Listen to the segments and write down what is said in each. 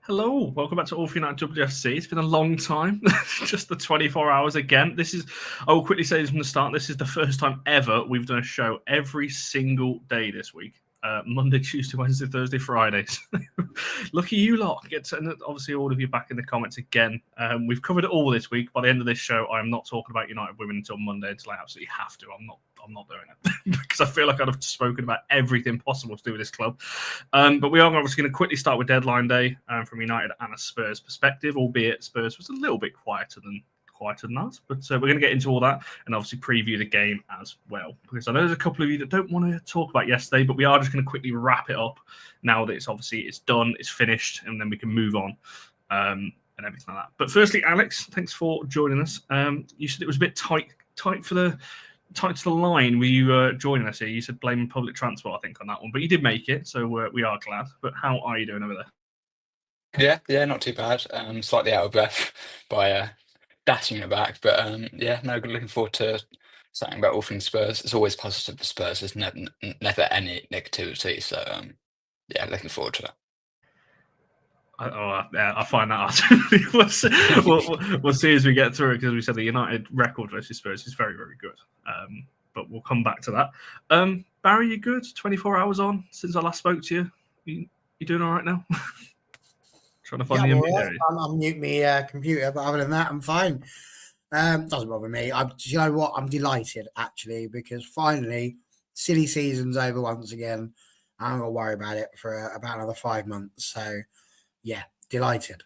Hello, welcome back to All for United WFC. It's been a long time, just the 24 hours again. I will quickly say this from the start, this is the first time ever we've done a show every single day this week. Monday, Tuesday, Wednesday, Thursday, Fridays. Lucky you lot. And obviously all of you back in the comments again. We've covered it all this week. By the end of this show, I am not talking about United Women until Monday until I absolutely have to. I'm not doing it because I feel like I'd have spoken about everything possible to do with this club. But we are obviously going to quickly start with deadline day from United and a Spurs perspective, albeit Spurs was a little bit quieter than us. But we're going to get into all that and obviously preview the game as well. Because I know there's a couple of you that don't want to talk about yesterday, but we are just going to quickly wrap it up now that it's done, it's finished, and then we can move on and everything like that. But firstly, Alex, thanks for joining us. You said it was a bit tight to the line. Were you joining us here? You said blaming public transport, I think, on that one, but you did make it, so we are glad. But how are you doing over there? Yeah, not too bad. Slightly out of breath by dashing it back, but looking forward to something about all things Spurs. It's always positive for Spurs. There's never any negativity, so looking forward to it. I find that hard. we'll see as we get through it, because we said the United record versus Spurs is very, very good. But we'll come back to that. Barry, you good? 24 hours on since I last spoke to you. You doing all right now? Trying to find the unmute area. I'll mute my computer, but other than that, I'm fine. Doesn't bother me. You know what? I'm delighted, actually, because finally, silly season's over once again. I'm not going to worry about it for about another 5 months. So, yeah, delighted.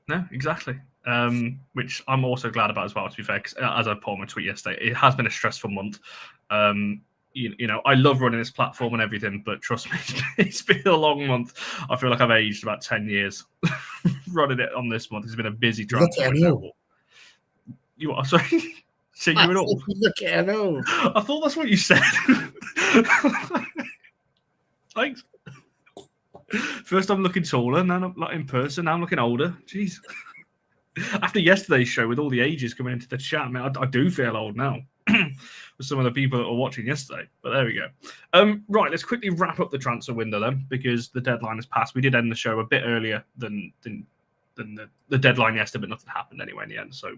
No, exactly. Which I'm also glad about as well, to be fair, because as I put on my tweet yesterday, it has been a stressful month. You know, I love running this platform and everything, but trust me, it's been a long month. I feel like I've aged about 10 years running it on this month. It's been a busy transfer. You are sorry? So you at all? Look at it all. I thought that's what you said. Thanks. First I'm looking taller, and then I'm like in person. Now I'm looking older. Jeez. After yesterday's show with all the ages coming into the chat, man, I do feel old now. With some of the people that were watching yesterday, but there we go. Right, let's quickly wrap up the transfer window then, because the deadline has passed. We did end the show a bit earlier than the deadline yesterday, but nothing happened anyway in the end, so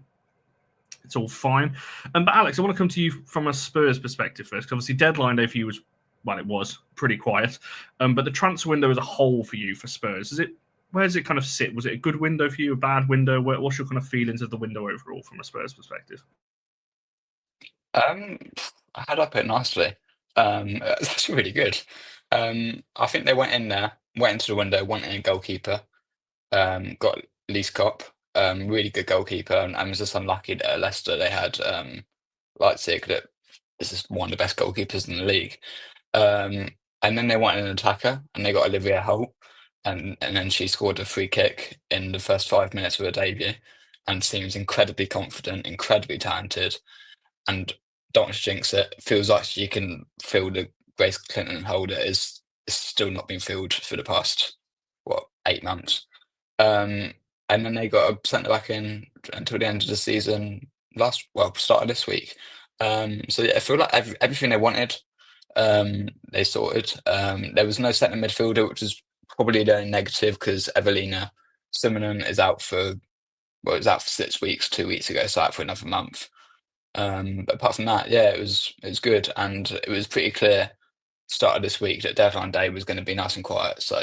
it's all fine. But Alex, I want to come to you from a Spurs perspective first, because obviously deadline day for you was pretty quiet, but the transfer window as a whole for you for Spurs, where does it kind of sit? Was it a good window for you, a bad window? What's your kind of feelings of the window overall from a Spurs perspective? I had up it nicely. That's really good. I think they went into the window, went in a goalkeeper, got Lees Kopp, really good goalkeeper, and was just unlucky that at Leicester they had Leipzig, that this is one of the best goalkeepers in the league. And then they went in an attacker, and they got Olivia Holt, and then she scored a free kick in the first 5 minutes of her debut, and seems incredibly confident, incredibly talented, and don't want to jinx it. Feels like she can fill the Grace Clinton holder is still not been filled for the past 8 months. And then they got a centre back in until the end of the season start of this week. So yeah, I feel like everything they wanted, they sorted. There was no centre midfielder, which is probably the only negative, because Evelina Simonon is out for 6 weeks. 2 weeks ago, so out for another month. But apart from that, yeah, it was good, and it was pretty clear start of this week that deadline day was going to be nice and quiet. So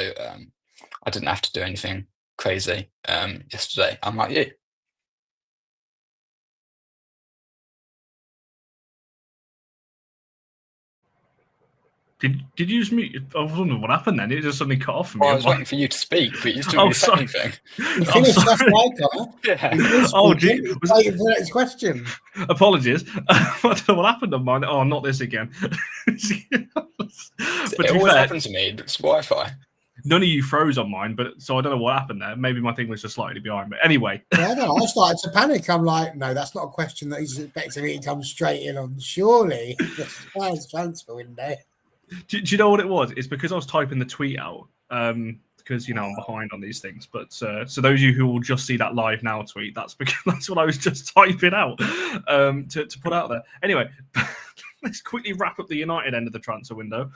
I didn't have to do anything crazy yesterday, unlike you. Did you just mute? I was wondering what happened then. It just suddenly cut off from me. I was waiting for you to speak, but you still didn't say anything. You finished last night, Connor. Yeah. Oh, gee. Waiting for the next question. Apologies. I don't know what happened on mine. Oh, not this again. But it always happens to me. It's Wi-Fi. None of you froze on mine, so I don't know what happened there. Maybe my thing was just slightly behind. But anyway. Yeah, no, I started to panic. I'm like, no, that's not a question that he's expecting me to come straight in on. Surely, the Spurs transfer window. Do you know what it was? It's because I was typing the tweet out, because I'm behind on these things. But so those of you who will just see that live now tweet, that's because that's what I was just typing out to put out there. Anyway, let's quickly wrap up the United end of the transfer window.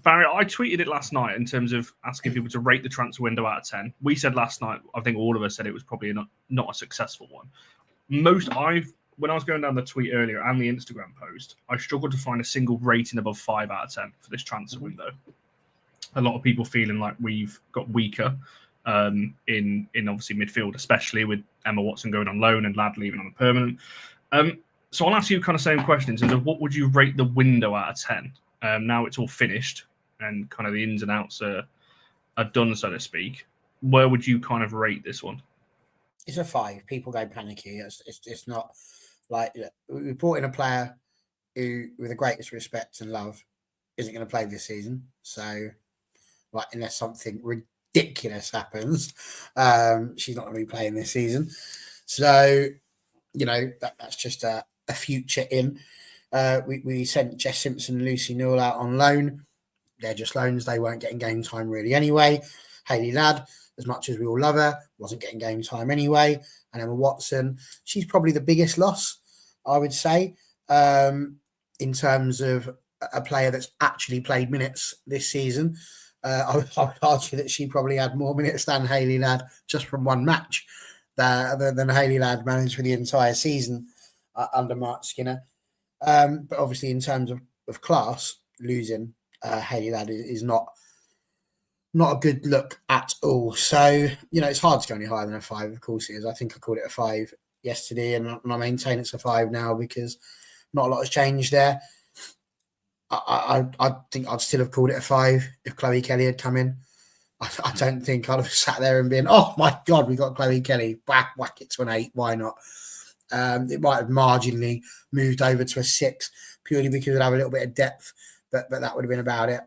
Barry, I tweeted it last night in terms of asking people to rate the transfer window out of 10. We said last night, I think all of us said it was probably not a successful one. When I was going down the tweet earlier and the Instagram post, I struggled to find a single rating above 5 out of 10 for this transfer window. A lot of people feeling like we've got weaker in obviously midfield, especially with Emma Watson going on loan and Ladd leaving on a permanent. So I'll ask you kind of same question in terms of what would you rate the window out of 10? Now it's all finished and kind of the ins and outs are done, so to speak. Where would you kind of rate this one? It's a 5. People go panicky. It's not like we brought in a player who, with the greatest respect and love, isn't going to play this season. So, like, unless something ridiculous happens, she's not going to be playing this season. So, that's just a future in. We sent Jess Simpson and Lucy Newell out on loan. They're just loans. They weren't getting game time really anyway. Hayley Ladd, as much as we all love her, wasn't getting game time anyway. And Emma Watson, she's probably the biggest loss, I would say, in terms of a player that's actually played minutes this season. I would argue that she probably had more minutes than Hayley Ladd just from one match than Hayley Ladd managed for the entire season under Mark Skinner. But obviously, in terms of class, losing Hayley Ladd is not a good look at all. So, it's hard to go any higher than a 5. Of course it is. I think I called it a 5 yesterday, and I maintain it's a 5 now because not a lot has changed there. I think I'd still have called it a 5 if Chloe Kelly had come in. I don't think I'd have sat there and been, oh my God, we got Chloe Kelly. Whack it to an 8. Why not? It might have marginally moved over to a 6 purely because it would have a little bit of depth, but that would have been about it.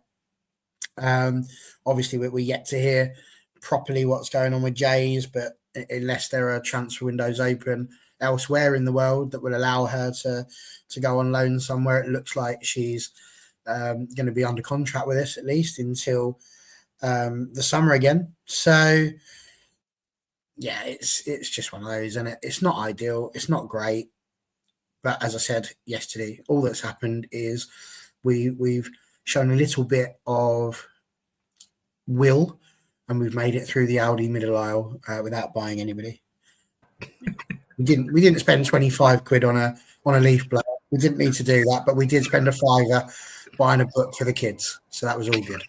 Obviously, we're yet to hear properly what's going on with Jays, but unless there are transfer windows open elsewhere in the world that will allow her to go on loan somewhere, it looks like she's going to be under contract with us at least until the summer again. So, yeah, it's just one of those, and it's not ideal. It's not great. But as I said yesterday, all that's happened is we've shown a little bit of will, and we've made it through the Aldi middle aisle without buying anybody. We didn't spend 25 quid on a leaf blower. We didn't need to do that, but we did spend a £5 buying a book for the kids. So that was all good.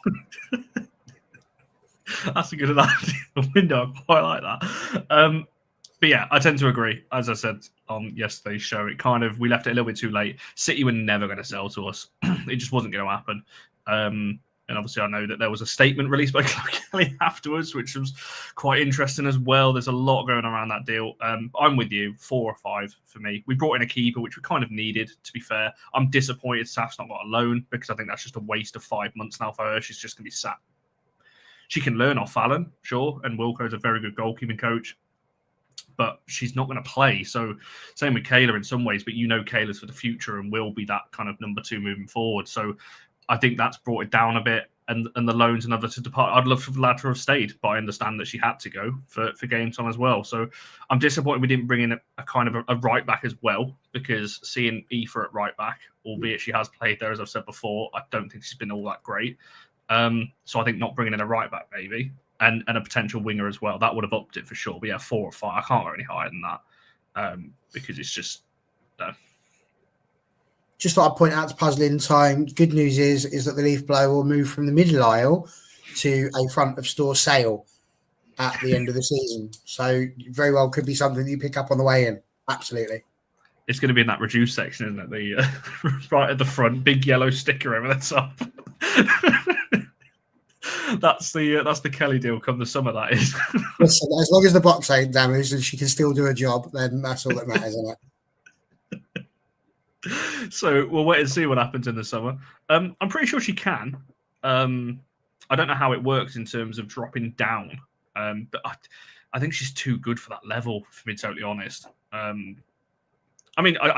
That's a good analogy. The window, I quite like that. But yeah, I tend to agree. As I said on yesterday's show, we left it a little bit too late. City were never going to sell to us. It just wasn't going to happen. And obviously, I know that there was a statement released by Chloe Kelly afterwards, which was quite interesting as well. There's a lot going on around that deal. I'm with you, 4 or 5 for me. We brought in a keeper, which we kind of needed, to be fair. I'm disappointed Saf's not got a loan because I think that's just a waste of 5 months now for her. She's just going to be sat. She can learn off Fallon, sure, and Wilco's a very good goalkeeping coach, but she's not going to play. So same with Kayla in some ways, but Kayla's for the future and will be that kind of number 2 moving forward. So I think that's brought it down a bit, and the loans and others to depart. I'd love for the lad to have stayed, but I understand that she had to go for game time as well. So I'm disappointed we didn't bring in a kind of a right back as well, because seeing Aoife at right back, albeit she has played there, as I've said before, I don't think she's been all that great. So I think not bringing in a right back maybe, and a potential winger as well, that would have upped it for sure. But yeah, 4 or 5, I can't go any higher than that because it's just no. Just thought I'd point out to puzzling time. Good news is that the leaf blower will move from the middle aisle to a front of store sale at the end of the season. So very well could be something that you pick up on the way in. Absolutely. It's going to be in that reduced section, isn't it? The right at the front, big yellow sticker over the top. That's the Kelly deal come the summer, that is. Listen, as long as the box ain't damaged and she can still do a job, then that's all that matters, isn't it? So we'll wait and see what happens in the summer. I'm pretty sure she can. I don't know how it works in terms of dropping down, but I think she's too good for that level, to be totally honest. I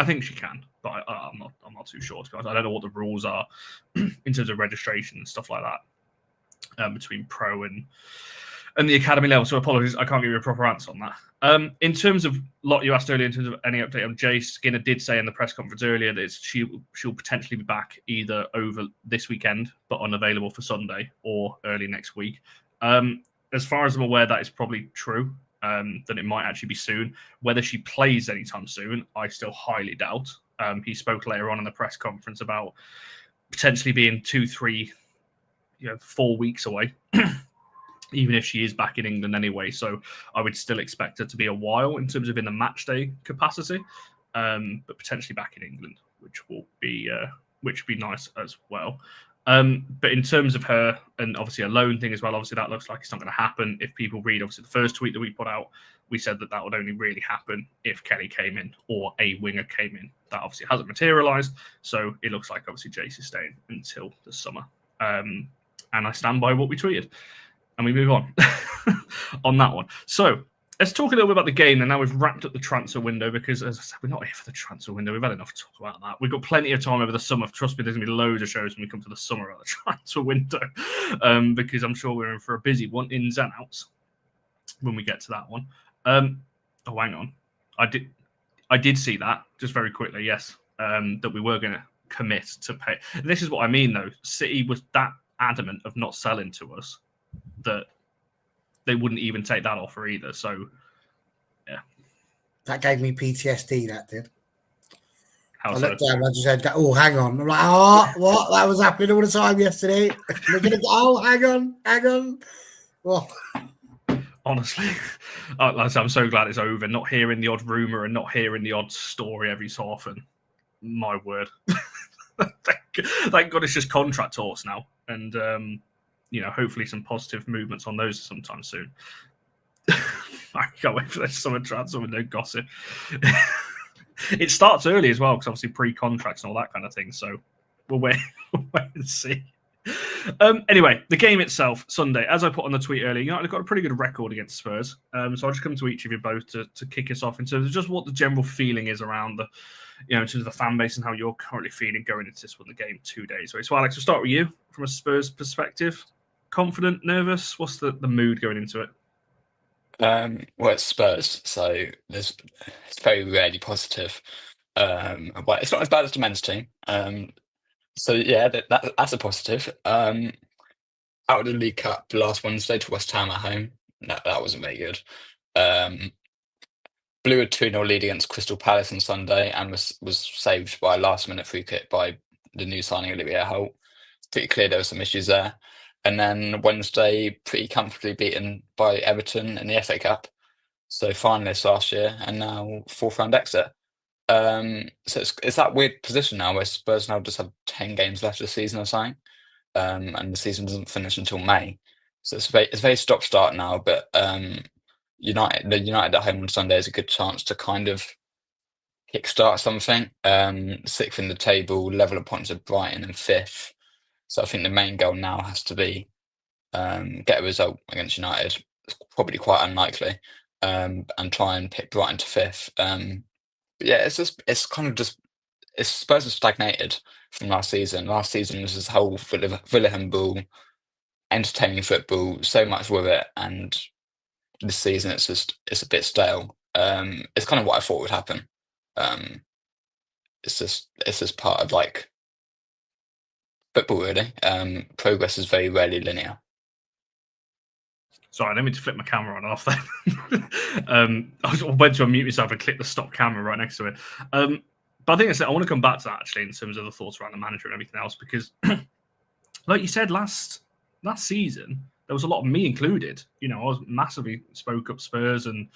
think she can, but I'm not too sure, to be honest. I don't know what the rules are in terms of registration and stuff like that between pro and And the academy level. So apologies, I can't give you a proper answer on that. In terms of Lot, you asked earlier in terms of any update on Jace, Skinner did say in the press conference earlier that she'll potentially be back either over this weekend, but unavailable for Sunday, or early next week. As far as I'm aware, that is probably true. That it might actually be soon. Whether she plays anytime soon, I still highly doubt. He spoke later on in the press conference about potentially being 2, 3, 4 weeks away. Even if she is back in England anyway. So I would still expect her to be a while in terms of in the matchday capacity, but potentially back in England, which would be nice as well. But in terms of her, and obviously a loan thing as well, obviously that looks like it's not going to happen. If people read, obviously the first tweet that we put out, we said that would only really happen if Kelly came in or a winger came in. That obviously hasn't materialised. So it looks like obviously Jace is staying until the summer. And I stand by what we tweeted. And we move on on that one. So let's talk a little bit about the game. And now we've wrapped up the transfer window because, as I said, we're not here for the transfer window. We've had enough to talk about that. We've got plenty of time over the summer. Trust me, there's going to be loads of shows when we come to the summer about the transfer window because I'm sure we're in for a busy one, ins and outs, when we get to that one. Hang on. I did see that just very quickly, yes, that we were going to commit to pay. And this is what I mean, though. City was that adamant of not selling to us that they wouldn't even take that offer either. So, yeah. That gave me PTSD, that did. How I so? looked down and I just said, oh, hang on. I'm like, oh, what? That was happening all the time yesterday. They're going to go, hang on. Oh. Honestly, I'm so glad it's over. Not hearing the odd rumour and not hearing the odd story every so often. My word. Thank God it's just contract talks now. And, hopefully some positive movements on those sometime soon. I can't wait for this summer transfer window gossip. It starts early as well, because obviously pre-contracts and all that kind of thing. So we'll wait and see. Anyway, the game itself, Sunday, as I put on the tweet earlier, United have got a pretty good record against Spurs. So I'll just come to each of you both to kick us off in terms of just what the general feeling is around the, in terms of the fan base and how you're currently feeling going into this one, the game 2 days away. So Alex, we'll start with you from a Spurs perspective. Confident, nervous? What's the mood going into it? Well, it's Spurs, so it's very rarely positive. But it's not as bad as the men's team. So yeah, that's a positive. Out of the League Cup last Wednesday to West Ham at home, that wasn't very good. Blew a 2-0 lead against Crystal Palace on Sunday and was saved by a last-minute free kick by the new signing Olivier Holt. Pretty clear there were some issues there. And then Wednesday, pretty comfortably beaten by Everton in the FA Cup. So finalists last year, and now fourth round exit. So it's that weird position now where Spurs now just have 10 games left of the season or something, and the season doesn't finish until May. So it's very stop start now. But United at home on Sunday is a good chance to kind of kickstart something. Sixth in the table, level of points of Brighton, and fifth. So I think the main goal now has to be get a result against United. It's probably quite unlikely, and try and pick Brighton to fifth. But yeah, Spurs have stagnated from last season. Last season was this whole Villa handball, entertaining football, so much with it, and this season it's a bit stale. It's kind of what I thought would happen. It's just part of like football, really. Progress is very rarely linear. Sorry, I didn't mean to flip my camera on and off then. I went to unmute myself and click the stop camera right next to it. But I think I want to come back to that actually in terms of the thoughts around the manager and everything else, because like you said, last season, there was a lot of me included. I was massively spoke up Spurs and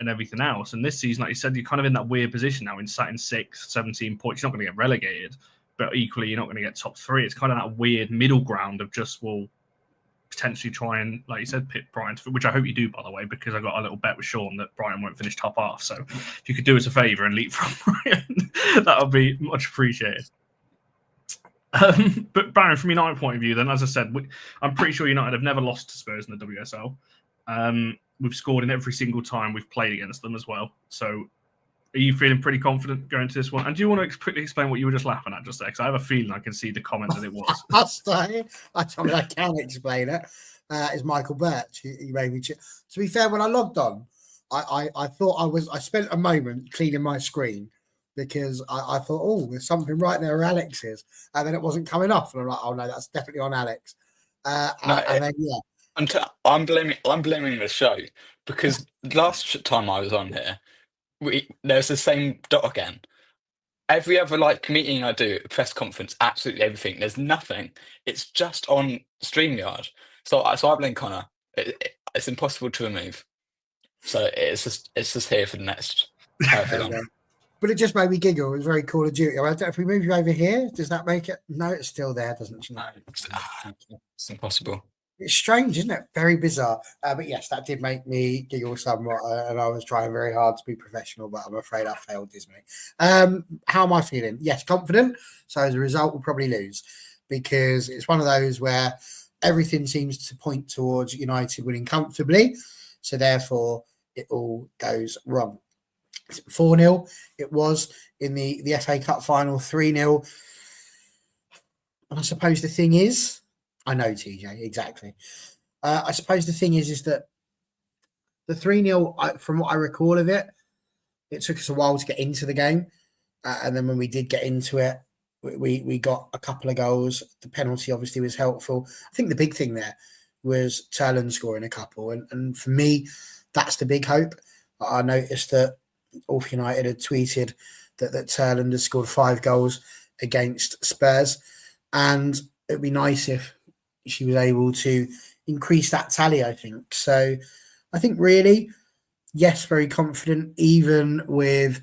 everything else. And this season, like you said, you're kind of in that weird position now, sat in 6th, 17 points. You're not going to get relegated, but equally, you're not going to get top 3. It's kind of that weird middle ground of just, potentially try and, like you said, pick Brighton, which I hope you do, by the way, because I got a little bet with Sean that Brighton won't finish top half. So if you could do us a favour and leapfrog Brighton, that would be much appreciated. But Baron, from United point of view, then, as I said, I'm pretty sure United have never lost to Spurs in the WSL. We've scored in every single time we've played against them as well. So are you feeling pretty confident going to this one? And do you want to quickly explain what you were just laughing at just there? Because I have a feeling I can see the comment that it was. I can explain it. is Michael Birch. He made me. To be fair, when I logged on, I thought I spent a moment cleaning my screen because I thought, oh, there's something right there where Alex is, and then it wasn't coming off, and I'm like, oh no, that's definitely on Alex. And then I'm blaming the show because last time I was on here, there's the same dot again. Every other meeting I do, press conference, absolutely everything. There's nothing. It's just on StreamYard. So I blame Connor. It's impossible to remove. So it's just here for the next however long. But it just made me giggle. It was very Call of Duty. If we move you over here, does that make it? No, it's still there, doesn't it? No, it's impossible. It's strange, isn't it? Very bizarre. But yes, that did make me giggle somewhat, and I was trying very hard to be professional, but I'm afraid I failed dismally. How am I feeling? Yes, confident. So as a result, we'll probably lose because it's one of those where everything seems to point towards United winning comfortably. So therefore, it all goes wrong. 4-0 it was in the FA Cup final, 3-0. And I suppose the thing is, I know TJ, exactly. I suppose the thing is that the 3-0, from what I recall of it, it took us a while to get into the game. And then when we did get into it, we got a couple of goals. The penalty obviously was helpful. I think the big thing there was Toone scoring a couple. And for me, that's the big hope. I noticed that All United had tweeted that Toone has scored 5 goals against Spurs. And it'd be nice if she was able to increase that tally, I think. So I think really, yes, very confident, even with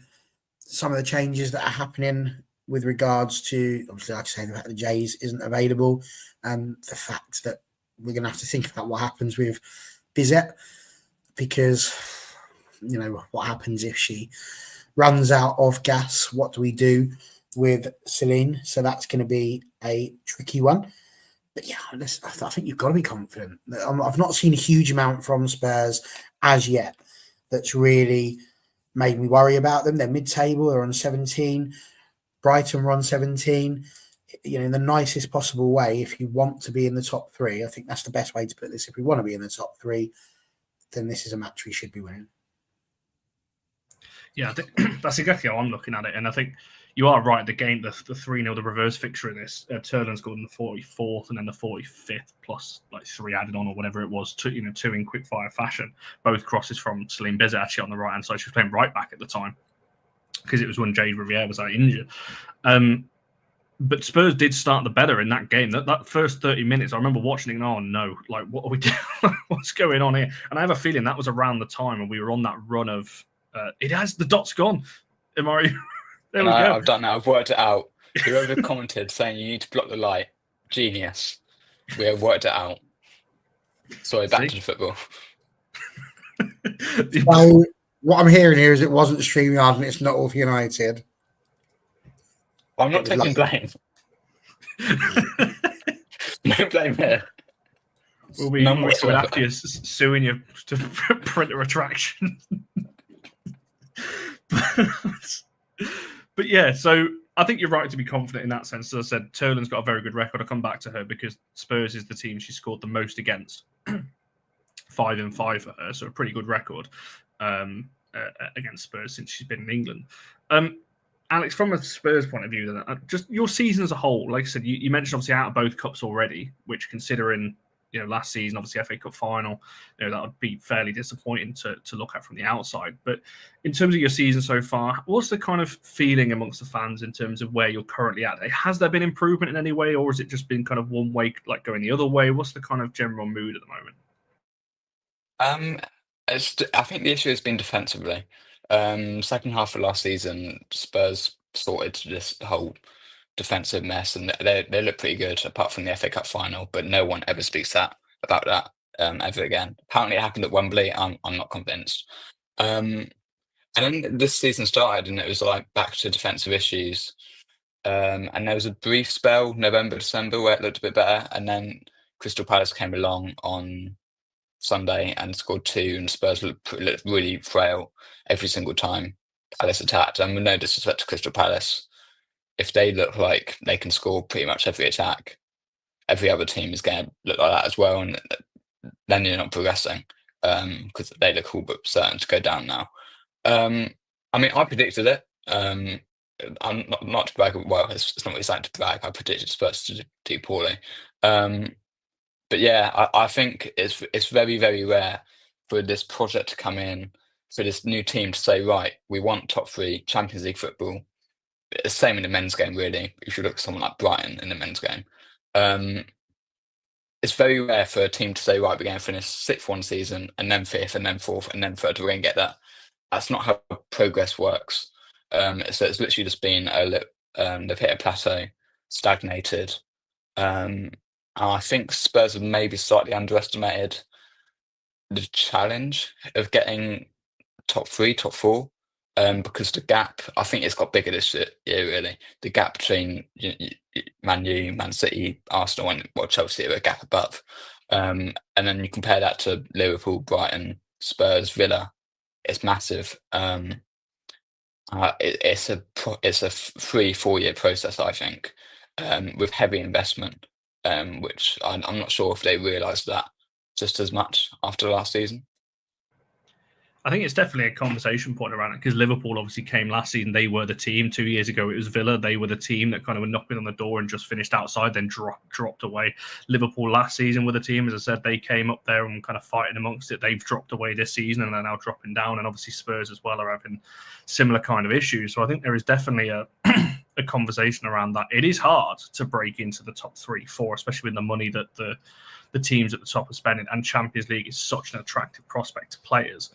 some of the changes that are happening with regards to, obviously, like I say, the fact that Jays isn't available and the fact that we're going to have to think about what happens with Bizet because, what happens if she runs out of gas? What do we do with Celine? So that's going to be a tricky one. But yeah, I think you've got to be confident. I've not seen a huge amount from Spurs as yet that's really made me worry about them. They're mid-table, they're on 17. Brighton were on 17. In the nicest possible way, if you want to be in the top 3, I think that's the best way to put this. If we want to be in the top 3, then this is a match we should be winning. Yeah, I think that's exactly how I'm looking at it. And I think you are right. The game, the 3-0, the reverse fixture in this, Toone scored in the 44th and then the 45th plus 3 added on or whatever it was, 2 in quick fire fashion. Both crosses from Celine Bizet actually on the right hand side. She was playing right back at the time because it was when Jade Riviere was out injured. But Spurs did start the better in that game. That first 30 minutes, I remember watching it and, oh no, what are we doing? What's going on here? And I have a feeling that was around the time when we were on that run of, the dot's gone. Amari, there we go. I've done that. I've worked it out. Whoever commented saying you need to block the light, genius. We have worked it out. Sorry, back to the football. So what I'm hearing here is it wasn't StreamYard and it's not All United. I'm not taking blame. No blame here. We'll after you suing you to print a retraction. But yeah, so I think you're right to be confident in that sense. As I said, Tolan's got a very good record. I'll come back to her because Spurs is the team she scored the most against. 5-5 for her, so a pretty good record against Spurs since she's been in England. Alex, from a Spurs point of view, then, just your season as a whole, like I said, you mentioned obviously out of both cups already, which considering last season, obviously FA Cup final, that would be fairly disappointing to look at from the outside. But in terms of your season so far, what's the kind of feeling amongst the fans in terms of where you're currently at? Has there been improvement in any way, or has it just been kind of one way, like going the other way? What's the kind of general mood at the moment? I think the issue has been defensively. Second half of last season, Spurs sorted this whole defensive mess, and they look pretty good apart from the FA Cup final. But no one ever speaks about that ever again. Apparently, it happened at Wembley. I'm not convinced. And then this season started, and it was like back to defensive issues. And there was a brief spell, November, December, where it looked a bit better, and then Crystal Palace came along on Sunday and scored 2, and Spurs looked really frail every single time Palace attacked. And with no disrespect to Crystal Palace, if they look like they can score pretty much every attack, every other team is going to look like that as well. And then you're not progressing, because they look all but certain to go down now. I mean, I predicted it. I'm not to brag. Well, it's not really something to brag. I predicted Spurs to do poorly. But yeah, I think it's very, very rare for this project to come in, for this new team to say, right, we want top 3 Champions League football. It's the same in the men's game, really. If you look at someone like Brighton in the men's game, it's very rare for a team to say, right, we're going to finish 6th one season, and then 5th, and then 4th, and then 3rd. We're going to get that. That's not how progress works. So it's literally just been they've hit a plateau, stagnated. I think Spurs have maybe slightly underestimated the challenge of getting top 3, top 4, because the gap, I think it's got bigger this year, really. The gap between Man U, Man City, Arsenal, and Chelsea are a gap above. And then you compare that to Liverpool, Brighton, Spurs, Villa, it's massive. It's a 3-4 year process, I think, with heavy investment, which I'm not sure if they realised that just as much after last season. I think it's definitely a conversation point around it, because Liverpool obviously came last season. They were the team. 2 years ago, it was Villa. They were the team that kind of were knocking on the door and just finished outside, then dropped away. Liverpool last season were the team, as I said, they came up there and kind of fighting amongst it. They've dropped away this season and they're now dropping down. And obviously Spurs as well are having similar kind of issues. So I think there is definitely a conversation around that. It is hard to break into the top 3, 4, especially with the money that the teams at the top are spending. And Champions League is such an attractive prospect to players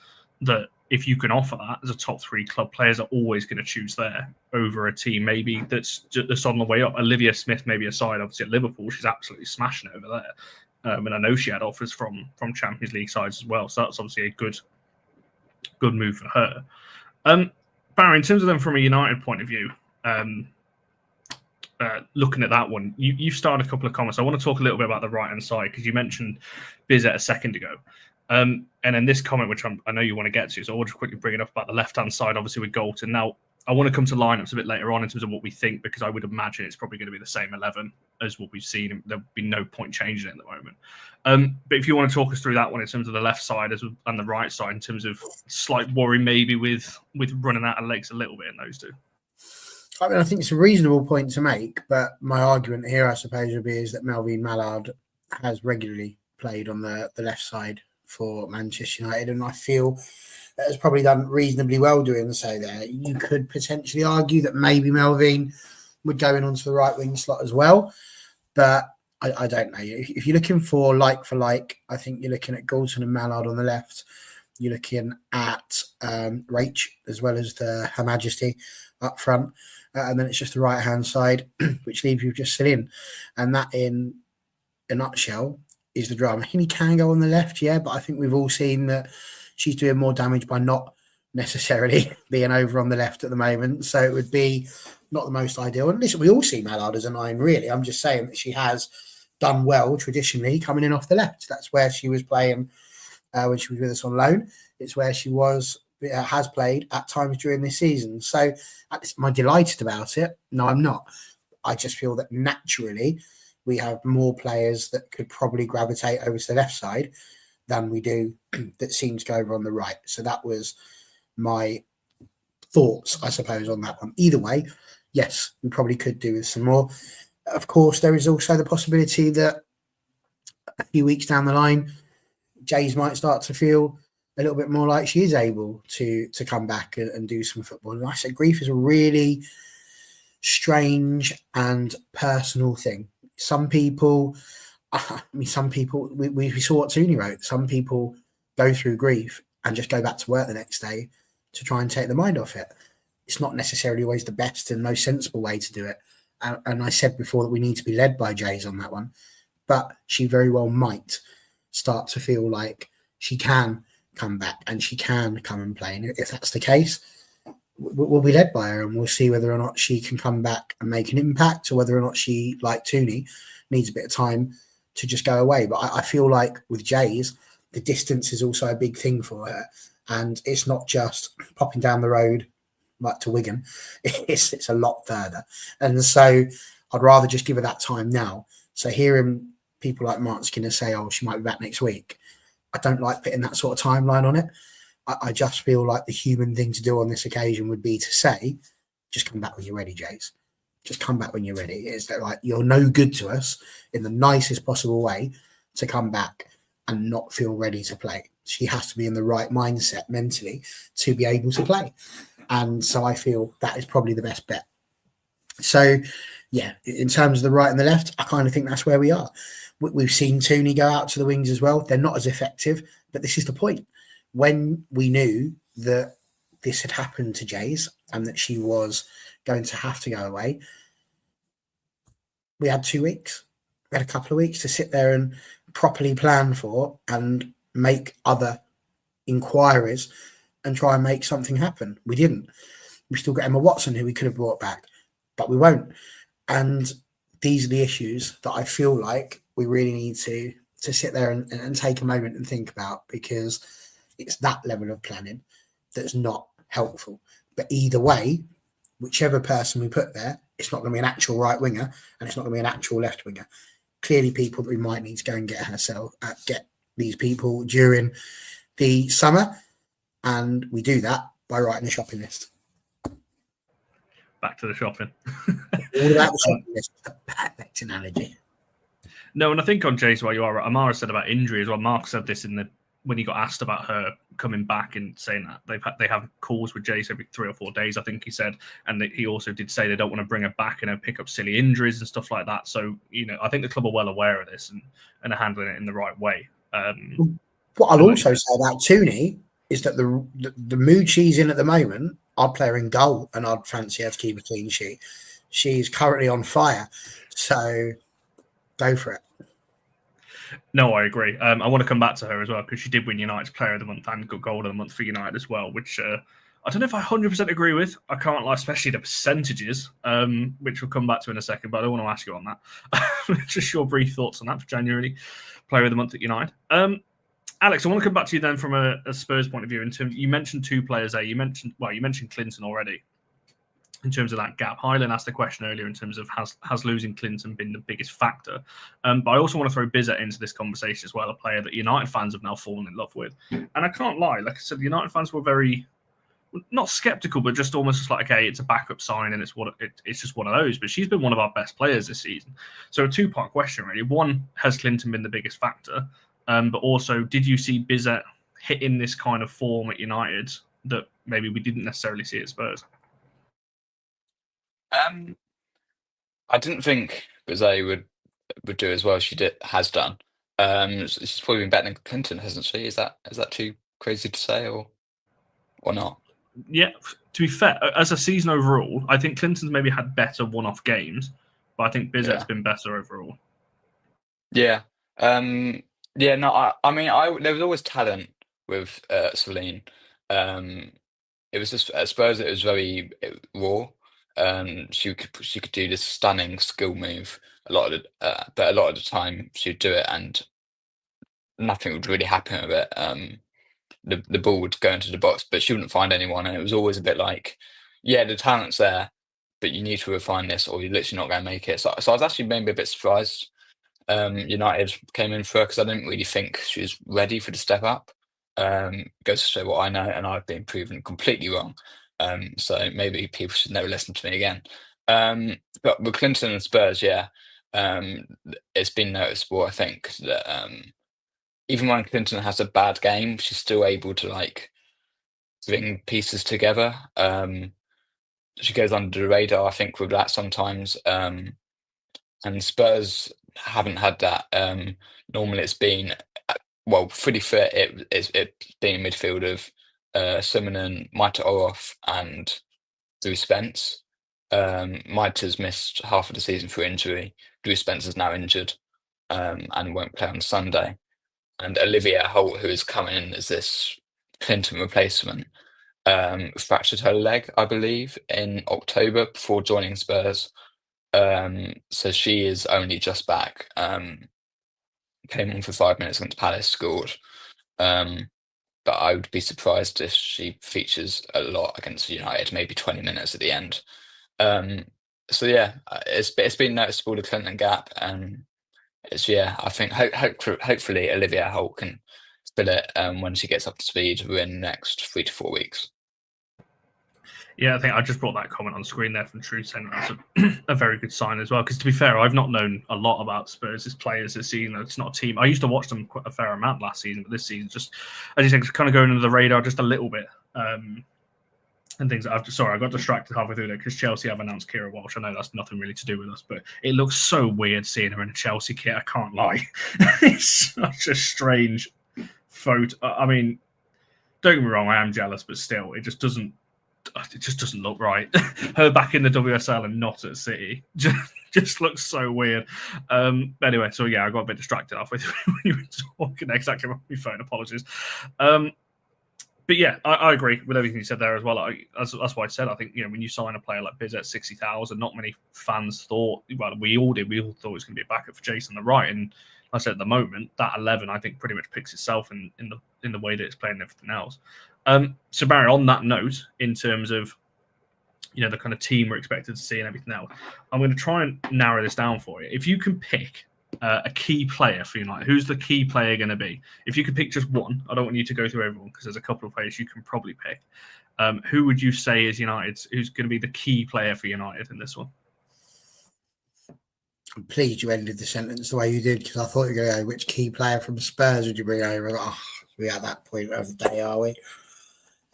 that if you can offer that as a top 3 club, players are always going to choose there over a team maybe that's on the way up. Olivia Smith maybe aside, obviously at Liverpool, she's absolutely smashing over there. And I know she had offers from Champions League sides as well. So that's obviously a good move for her. Barry, in terms of them from a United point of view, looking at that one, you've started a couple of comments. I want to talk a little bit about the right-hand side, because you mentioned Bizet a second ago. And then this comment, which I know you want to get to, so I'll just quickly bring it up about the left-hand side, obviously with Galton. Now, I want to come to lineups a bit later on in terms of what we think, because I would imagine it's probably going to be the same 11 as what we've seen. There'll be no point changing it at the moment. But if you want to talk us through that one in terms of the left side and the right side, in terms of slight worry maybe with running out of legs a little bit in those two. I mean, I think it's a reasonable point to make, but my argument here, I suppose, would be is that Melvin Mallard has regularly played on the left side for Manchester United, and I feel that has probably done reasonably well doing so there. You could potentially argue that maybe Melvin would go in onto the right wing slot as well, but I don't know. If you're looking for like, I think you're looking at Galton and Mallard on the left. You're looking at Rach as well as Her Majesty up front, and then it's just the right-hand side, which leaves you just Celine. And that, in a nutshell, is the drama. He can go on the left, yeah, but I think we've all seen that she's doing more damage by not necessarily being over on the left at the moment. So it would be not the most ideal. And listen, we all see Mallard as a 9, really. I'm just saying that she has done well traditionally coming in off the left. That's where she was playing when she was with us on loan. It's where she has played at times during this season. So am I delighted about it? No, I'm not. I just feel that naturally we have more players that could probably gravitate over to the left side than we do that seem to go over on the right. So that was my thoughts, I suppose, on that one. Either way, yes, we probably could do with some more. Of course, there is also the possibility that a few weeks down the line, Jays might start to feel a little bit more like she is able to come back and do some football. And I said, grief is a really strange and personal thing. Some people, we saw what Toone wrote. Some people go through grief and just go back to work the next day to try and take the mind off it. It's not necessarily always the best and most sensible way to do it. And I said before that we need to be led by Jays on that one. But she very well might start to feel like she can come back and she can come and play. And if that's the case, we'll be led by her, and we'll see whether or not she can come back and make an impact, or whether or not she, like Toone, needs a bit of time to just go away. But I feel like with Jays, the distance is also a big thing for her, and it's not just popping down the road like to Wigan. It's a lot further, and so I'd rather just give her that time now. So hearing people like Mark Skinner say, "Oh, she might be back next week," I don't like putting that sort of timeline on it. I just feel like the human thing to do on this occasion would be to say, just come back when you're ready, Jace. Just come back when you're ready. It's that, like, you're no good to us in the nicest possible way to come back and not feel ready to play. She has to be in the right mindset mentally to be able to play. And so I feel that is probably the best bet. So, yeah, in terms of the right and the left, I kind of think that's where we are. We've seen Toone go out to the wings as well. They're not as effective, but this is the point. When we knew that this had happened to Jace and that she was going to have to go away, we had 2 weeks. We had a couple of weeks to sit there and properly plan for and make other inquiries and try and make something happen. We didn't. We still got Emma Watson, who we could have brought back, but we won't. And these are the issues that I feel like we really need to sit there and take a moment and think about, because it's that level of planning that's not helpful. But either way, whichever person we put there, it's not going to be an actual right winger and it's not going to be an actual left winger. Clearly, people that we might need to go and get these people during the summer, and we do that by writing the shopping list. Back to the shopping. All about the shopping list. A perfect analogy. No, and I think on Jace, while you are right, Amara said about injury as well. Mark said this when he got asked about her coming back and saying that they have calls with Jace every 3 or 4 days, I think he said, and that he also did say they don't want to bring her back and pick up silly injuries and stuff like that. So, I think the club are well aware of this and are handling it in the right way. What I'll also say about Toone is that the mood she's in at the moment, I'd play her in goal and I'd fancy her to keep a clean sheet. She's currently on fire, so go for it. No, I agree. I want to come back to her as well, because she did win United's Player of the Month and got Goal of the Month for United as well, which I don't know if I 100% agree with. I can't lie, especially the percentages, which we'll come back to in a second, but I don't want to ask you on that. Just your brief thoughts on that for January Player of the Month at United. Alex, I want to come back to you then from a Spurs point of view. In terms, you mentioned 2 players there. You mentioned Clinton already. In terms of that gap, Highland asked the question earlier in terms of has losing Clinton been the biggest factor, but I also want to throw Bizet into this conversation as well, a player that United fans have now fallen in love with. And I can't lie, like I said, the United fans were very not skeptical, but just almost just like, okay, it's a backup sign and it's just one of those. But she's been one of our best players this season. So a 2-part question really. One, has Clinton been the biggest factor? But also, did you see Bizet hitting this kind of form at United that maybe we didn't necessarily see at Spurs? I didn't think Bizet would do as well as she has done. She's probably been better than Clinton, hasn't she? Is that too crazy to say, or not? Yeah, to be fair, as a season overall, I think Clinton's maybe had better one-off games, but I think Bizet's been better overall. Yeah. Yeah. No. I mean, there was always talent with Celine. It was just at Spurs. It was very raw. She could do this stunning skill move but a lot of the time she'd do it and nothing would really happen with it. The ball would go into the box, but she wouldn't find anyone, and it was always a bit like, yeah, the talent's there, but you need to refine this, or you're literally not going to make it. So I was actually maybe a bit surprised. United came in for her because I didn't really think she was ready for the step up. Goes to show what I know, and I've been proven completely wrong. So maybe people should never listen to me again. But with Clinton and Spurs, it's been noticeable. I think that even when Clinton has a bad game, she's still able to like bring pieces together. She goes under the radar, I think, with that sometimes. And Spurs haven't had that. Normally, it's been fully fit. It's been a midfield of Simonen, Maita Orof, and Drew Spence. Maita's missed half of the season for injury. Drew Spence is now injured and won't play on Sunday. And Olivia Holt, who is coming in as this Clinton replacement, fractured her leg, I believe, in October before joining Spurs. So she is only just back. Came on for 5 minutes against Palace, scored. But I would be surprised if she features a lot against United, maybe 20 minutes at the end. So yeah, it's been noticeable, the Clinton gap, and I think hopefully Olivia Holt can fill it when she gets up to speed within the next 3 to 4 weeks. Yeah, I think I just brought that comment on screen there from True saying that's a very good sign as well. Because to be fair, I've not known a lot about Spurs as players this season. It's not a team. I used to watch them quite a fair amount last season, but this season, just as you said, it's kind of going under the radar just a little bit. And things. I got distracted halfway through there because Chelsea have announced Kira Walsh. I know that's nothing really to do with us, but it looks so weird seeing her in a Chelsea kit. I can't lie. It's such a strange photo. I mean, don't get me wrong, I am jealous, but still, it just doesn't look right. Her back in the WSL and not at City just looks so weird. Anyway, so yeah, I got a bit distracted halfway through when you were talking exactly about my phone. Apologies. But yeah, I agree with everything you said there as well. That's why I said I think when you sign a player like Biz at 60,000, not many fans thought. Well, we all did. We all thought it was going to be a backup for Jason on the right, and like I said at the moment that 11 I think pretty much picks itself in the way that it's playing and everything else. So Barry, on that note, in terms of the kind of team we're expected to see and everything else, I'm going to try and narrow this down for you. If you can pick a key player for United, who's the key player going to be? If you could pick just one, I don't want you to go through everyone because there's a couple of players you can probably pick. Who would you say is United's? Who's going to be the key player for United in this one? I'm pleased you ended the sentence the way you did because I thought you were going to go, which key player from Spurs would you bring over? We're at that point of the day, are we?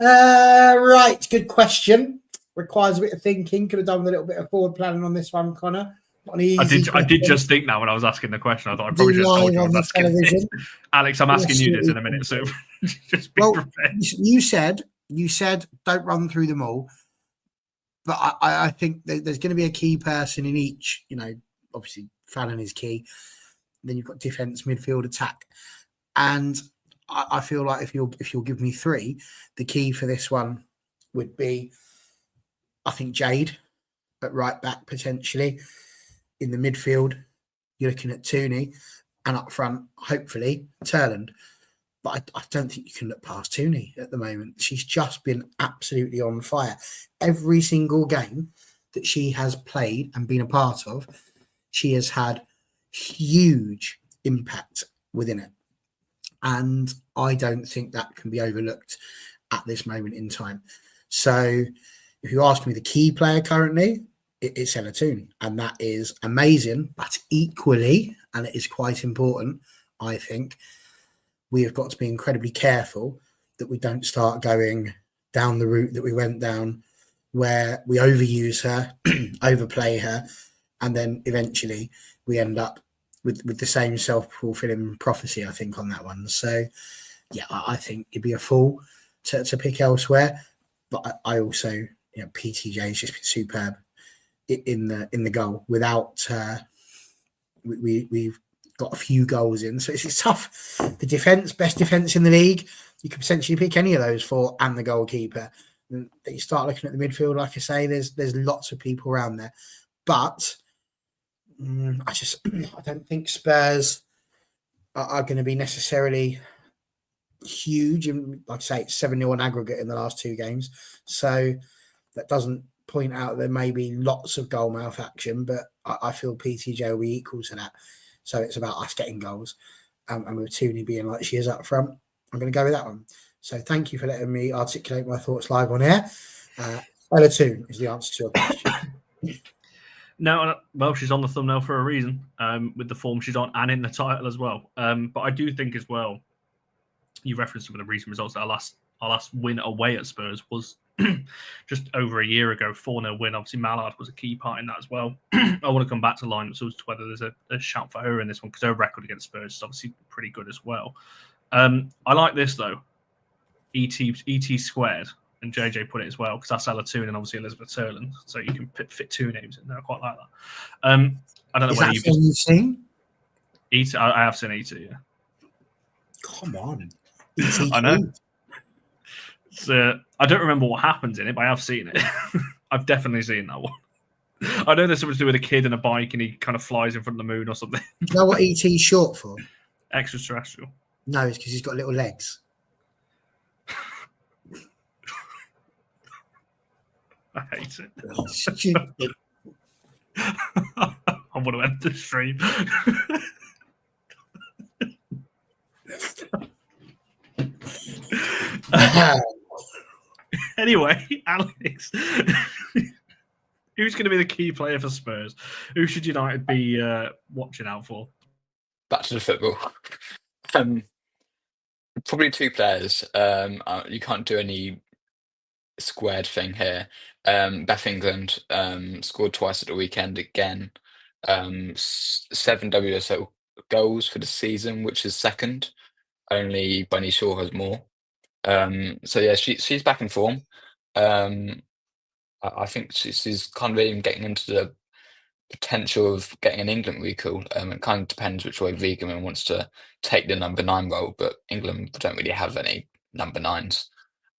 Right, good question. Requires a bit of thinking. Could have done with a little bit of forward planning on this one, Connor. I did just think that when I was asking the question. I thought I probably should have told you I was asking it. Alex, I'm asking you this in a minute, so just be prepared. You said don't run through them all, but I think there's going to be a key person in each. Obviously Fallon is key. Then you've got defense, midfield, attack, and I feel like if you'll give me three, the key for this one would be, I think Jade at right back potentially. In the midfield, you're looking at Toone, and up front, hopefully, Turland. But I don't think you can look past Toone at the moment. She's just been absolutely on fire. Every single game that she has played and been a part of, she has had huge impact within it. And I don't think that can be overlooked at this moment in time. So if you ask me the key player currently, it's Ella Toone, and that is amazing. But equally, and it is quite important, I think, we have got to be incredibly careful that we don't start going down the route that we went down, where we overuse her, overplay her, and then eventually we end up with the same self-fulfilling prophecy, I think, on that one. So, yeah, I think it'd be a fool to pick elsewhere. But I also, PTJ has just been superb in the goal. Without we've got a few goals in, so it's tough. The defense, best defense in the league, you could potentially pick any of those four and the goalkeeper. And you start looking at the midfield, like I say, there's lots of people around there, but I don't think Spurs are going to be necessarily huge. And like I say, it's 7-0 on aggregate in the last two games, so that doesn't point out there may be lots of goal mouth action, but I feel PTJ will be equal to that. So it's about us getting goals, and with Toone being like she is up front, I'm going to go with that one. So thank you for letting me articulate my thoughts live on air. Ella Toone is the answer to your question. No, well, she's on the thumbnail for a reason, with the form she's on and in the title as well. But I do think as well, you referenced some of the recent results. Our last win away at Spurs was just over a year ago, 4-0 win. Obviously, Mallard was a key part in that as well. I want to come back to lineups as to whether there's a shout for her in this one, because her record against Spurs is obviously pretty good as well. I like this, though. ET squared, and JJ put it as well, because that's Ella Toone and obviously Elizabeth Turland. So you can fit two names in there. I quite like that. I don't know whether you've seen ET. I have seen ET, yeah. Come on. I know. So I don't remember what happens in it, but I have seen it. I've definitely seen that one. I know there's something to do with a kid and a bike, and he kind of flies in front of the moon or something. Do you know what ET is short for? Extraterrestrial. No, it's because he's got little legs. I hate it. Stupid. I want to end the stream. Anyway, Alex, who's going to be the key player for Spurs? Who should United be watching out for? Back to the football. Probably two players. You can't do any squared thing here. Beth England scored twice at the weekend again. 7 WSL goals for the season, which is second. Only Bunny Shaw has more. So yeah, she's back in form. I think she's kind of even getting into the potential of getting an England recall. It kind of depends which way Vegan wants to take the number 9 role, but England don't really have any number 9s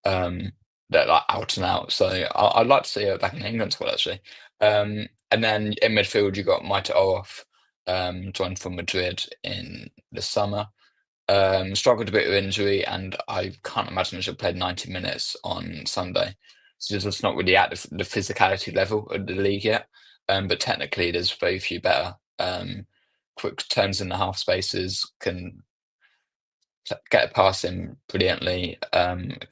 that are like out and out. So I'd like to see her back in the England squad actually. And then in midfield you got Maite Olof, joined from Madrid in the summer. Struggled a bit with injury, and I can't imagine she'll play 90 minutes on Sunday. So just not really at the physicality level of the league yet. But technically, there's very few better. Quick turns in the half spaces, can get a pass in brilliantly, and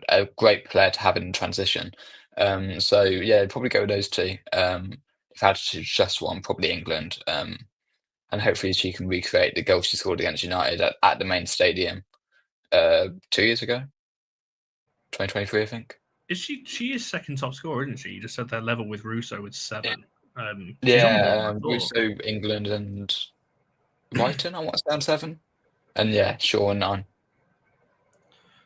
a great player to have in transition. So yeah, I'd probably go with those two. If I had to choose just one, probably England. And hopefully she can recreate the goal she scored against United at the main stadium 2 years ago, 2023, I think. Is she is second top scorer, isn't she? You just said they're level with Russo with 7. Russo, England, and Brighton. I want to say on 7, and yeah, Shaw on 9.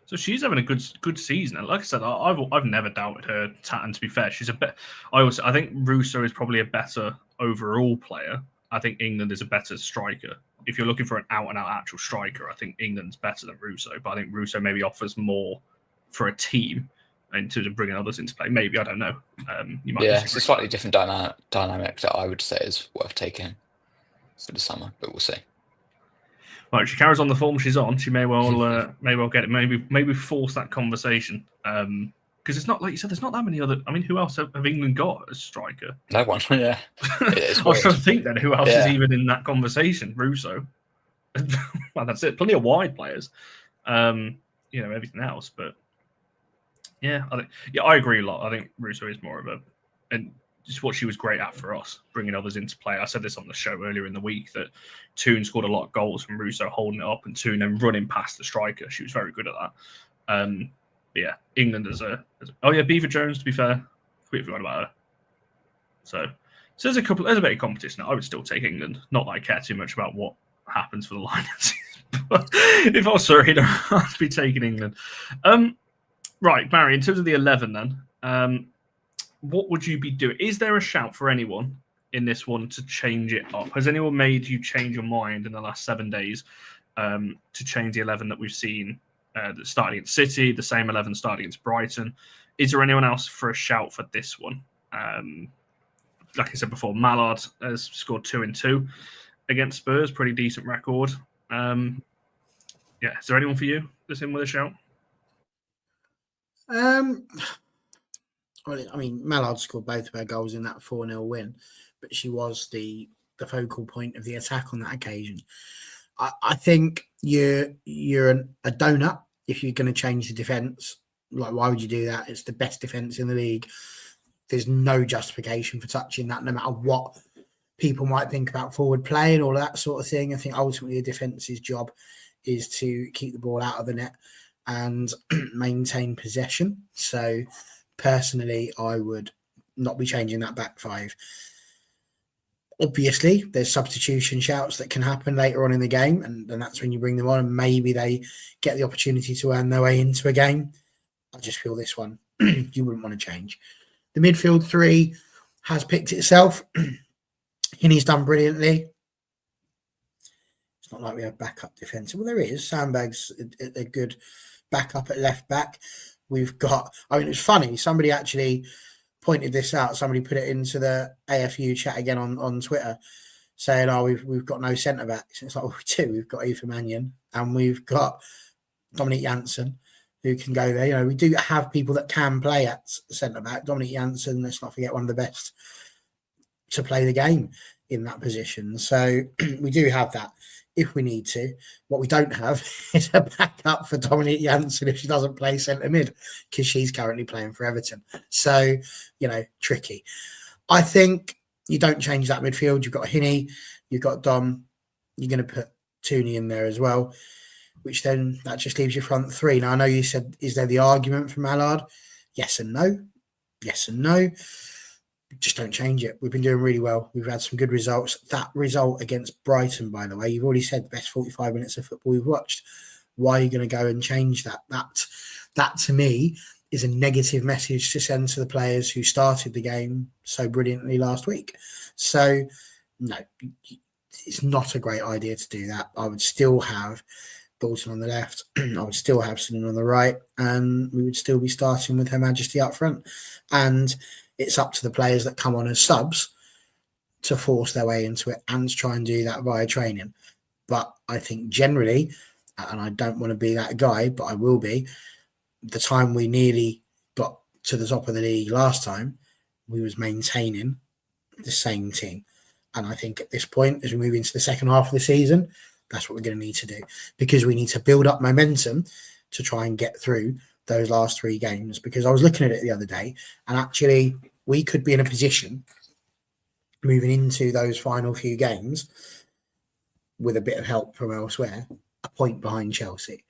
So she's having a good season. And like I said, I've never doubted her. And to be fair, she's a bit. I think Russo is probably a better overall player. I think England is a better striker. If you're looking for an out-and-out actual striker, I think England's better than Russo. But I think Russo maybe offers more for a team in terms of bringing others into play. Maybe, I don't know. You might it's a slightly different dynamic that I would say is worth taking for the summer, but we'll see. Right, she carries on the form she's on. She may well get it. Maybe force that conversation. Because it's not like you said. There's not that many other. I mean, who else have England got as striker? No one. Yeah, I was trying to think then who else is even in that conversation. Russo. Well, that's it. Plenty of wide players. Everything else, but yeah, I agree a lot. I think Russo is more of and just what she was great at for us, bringing others into play. I said this on the show earlier in the week that Toone scored a lot of goals from Russo holding it up and Toone then running past the striker. She was very good at that. Yeah, England Beaver Jones, to be fair. We forgot about her. So there's a bit of competition. I would still take England. Not that I care too much about what happens for the Lions. But if I was sorry, I'd be taking England. Right, Barry, in terms of the 11 then, what would you be doing? Is there a shout for anyone in this one to change it up? Has anyone made you change your mind in the last 7 days to change the 11 that we've seen that started against City, the same 11 started against Brighton? Is there anyone else for a shout for this one? Like I said before, Mallard has scored 2 and 2 against Spurs, pretty decent record. Is there anyone for you that's in with a shout? I mean, Mallard scored both of her goals in that 4-0 win, but she was the focal point of the attack on that occasion. I think you're a donut if you're going to change the defence. Like, why would you do that? It's the best defence in the league. There's no justification for touching that, no matter what people might think about forward play and all that sort of thing. I think ultimately the defence's job is to keep the ball out of the net and maintain possession. So personally, I would not be changing that back 5. Obviously, there's substitution shouts that can happen later on in the game, and that's when you bring them on, and maybe they get the opportunity to earn their way into a game. I just feel this one you wouldn't want to change. The midfield 3 has picked itself. Heaney's done brilliantly. It's not like we have backup defence. Well, there is. Sandberg's a good backup at left back. We've got, it's funny. Somebody actually pointed this out. Somebody put it into the AFU chat again on Twitter saying, we've got no centre backs. It's like, well, we do. We've got Eva Mannion and we've got Dominic Janssen who can go there. We do have people that can play at centre back. Dominic Janssen, let's not forget, one of the best to play the game in that position. So we do have that. if we need to. What we don't have is a backup for Dominique Janssen if she doesn't play centre mid, because she's currently playing for Everton. So, tricky. I think you don't change that midfield. You've got Hinnie, you've got Dom, you're going to put Toone in there as well, which then that just leaves your front three. Now, I know you said, is there the argument for Mallard? Yes and no. Yes and no. Just don't change it. We've been doing really well. We've had some good results. That result against Brighton, by the way, you've already said the best 45 minutes of football we've watched. Why are you going to go and change that? That to me is a negative message to send to the players who started the game so brilliantly last week. So, no, it's not a great idea to do that. I would still have Dalton on the left. I would still have Sinan on the right, and we would still be starting with Her Majesty up front. And it's up to the players that come on as subs to force their way into it and to try and do that via training. But I think generally, and I don't want to be that guy, but I will be, the time we nearly got to the top of the league last time, we was maintaining the same team. And I think at this point, as we move into the second half of the season, that's what we're going to need to do, because we need to build up momentum to try and get through those last 3 games. Because I was looking at it the other day, and actually we could be in a position moving into those final few games with a bit of help from elsewhere, a point behind Chelsea.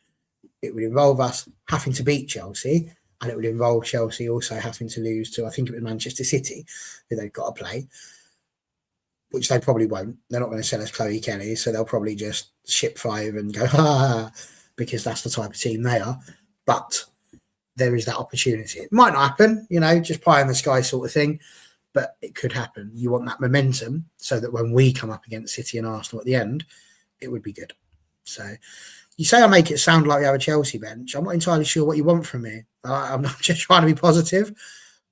It would involve us having to beat Chelsea, and it would involve Chelsea also having to lose to, I think it was Manchester City, who they've got to play, which they probably won't. They're not going to sell us Chloe Kelly, so they'll probably just ship 5 and go, because that's the type of team they are. But there is that opportunity. It might not happen, just pie in the sky sort of thing, but it could happen. You want that momentum so that when we come up against City and Arsenal at the end, it would be good. So you say I make it sound like we have a Chelsea bench. I'm not entirely sure what you want from me. I'm not just trying to be positive.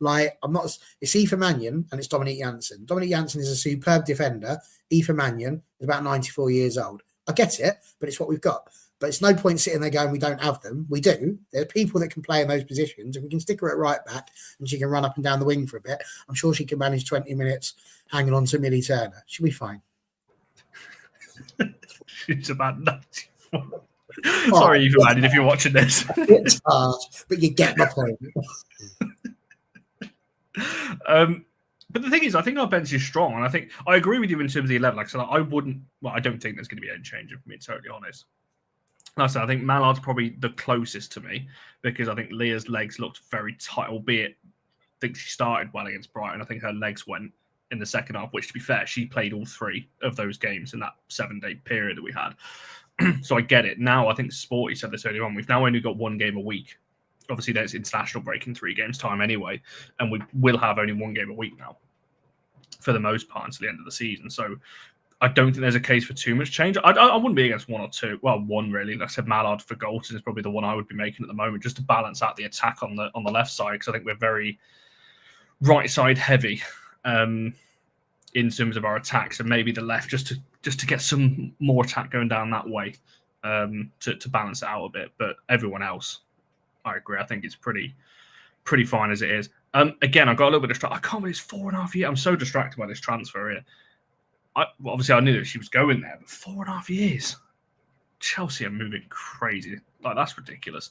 I'm not. It's Aoife Mannion and it's Dominique Janssen. Dominique Janssen is a superb defender. Aoife Mannion is about 94 years old. I get it, but it's what we've got. But it's no point sitting there going, we don't have them. We do. There are people that can play in those positions, and we can stick her at right back and she can run up and down the wing for a bit. I'm sure she can manage 20 minutes hanging on to Millie Turner. She'll be fine. She's about 94. Sorry, Aoife Mannion, if you're watching this. It's hard, but you get my point. But the thing is, I think our bench is strong, and I think I agree with you in terms of the 11. Like I said, I don't think there's going to be any change, if I'm being totally honest. Like I said, I think Mallard's probably the closest to me, because I think Leah's legs looked very tight, albeit I think she started well against Brighton. I think her legs went in the second half, which, to be fair, she played all 3 of those games in that 7-day period that we had. So I get it. Now, I think Sporty said this earlier on, we've now only got 1 game a week. Obviously, there's international break in 3 games' time anyway, and we will have only 1 game a week now, for the most part, until the end of the season. So I don't think there's a case for too much change. I wouldn't be against 1 or 2. Well, 1 really. Like I said, Mallard for Galton is probably the one I would be making at the moment, just to balance out the attack on the left side, because I think we're very right side heavy in terms of our attacks, and maybe the left just to get some more attack going down that way to balance it out a bit. But everyone else, I agree. I think it's pretty fine as it is. Again, I got a little bit distracted. I can't believe it's 4.5 years. I'm so distracted by this transfer here. Obviously, I knew that she was going there, but 4.5 years. Chelsea are moving crazy. That's ridiculous.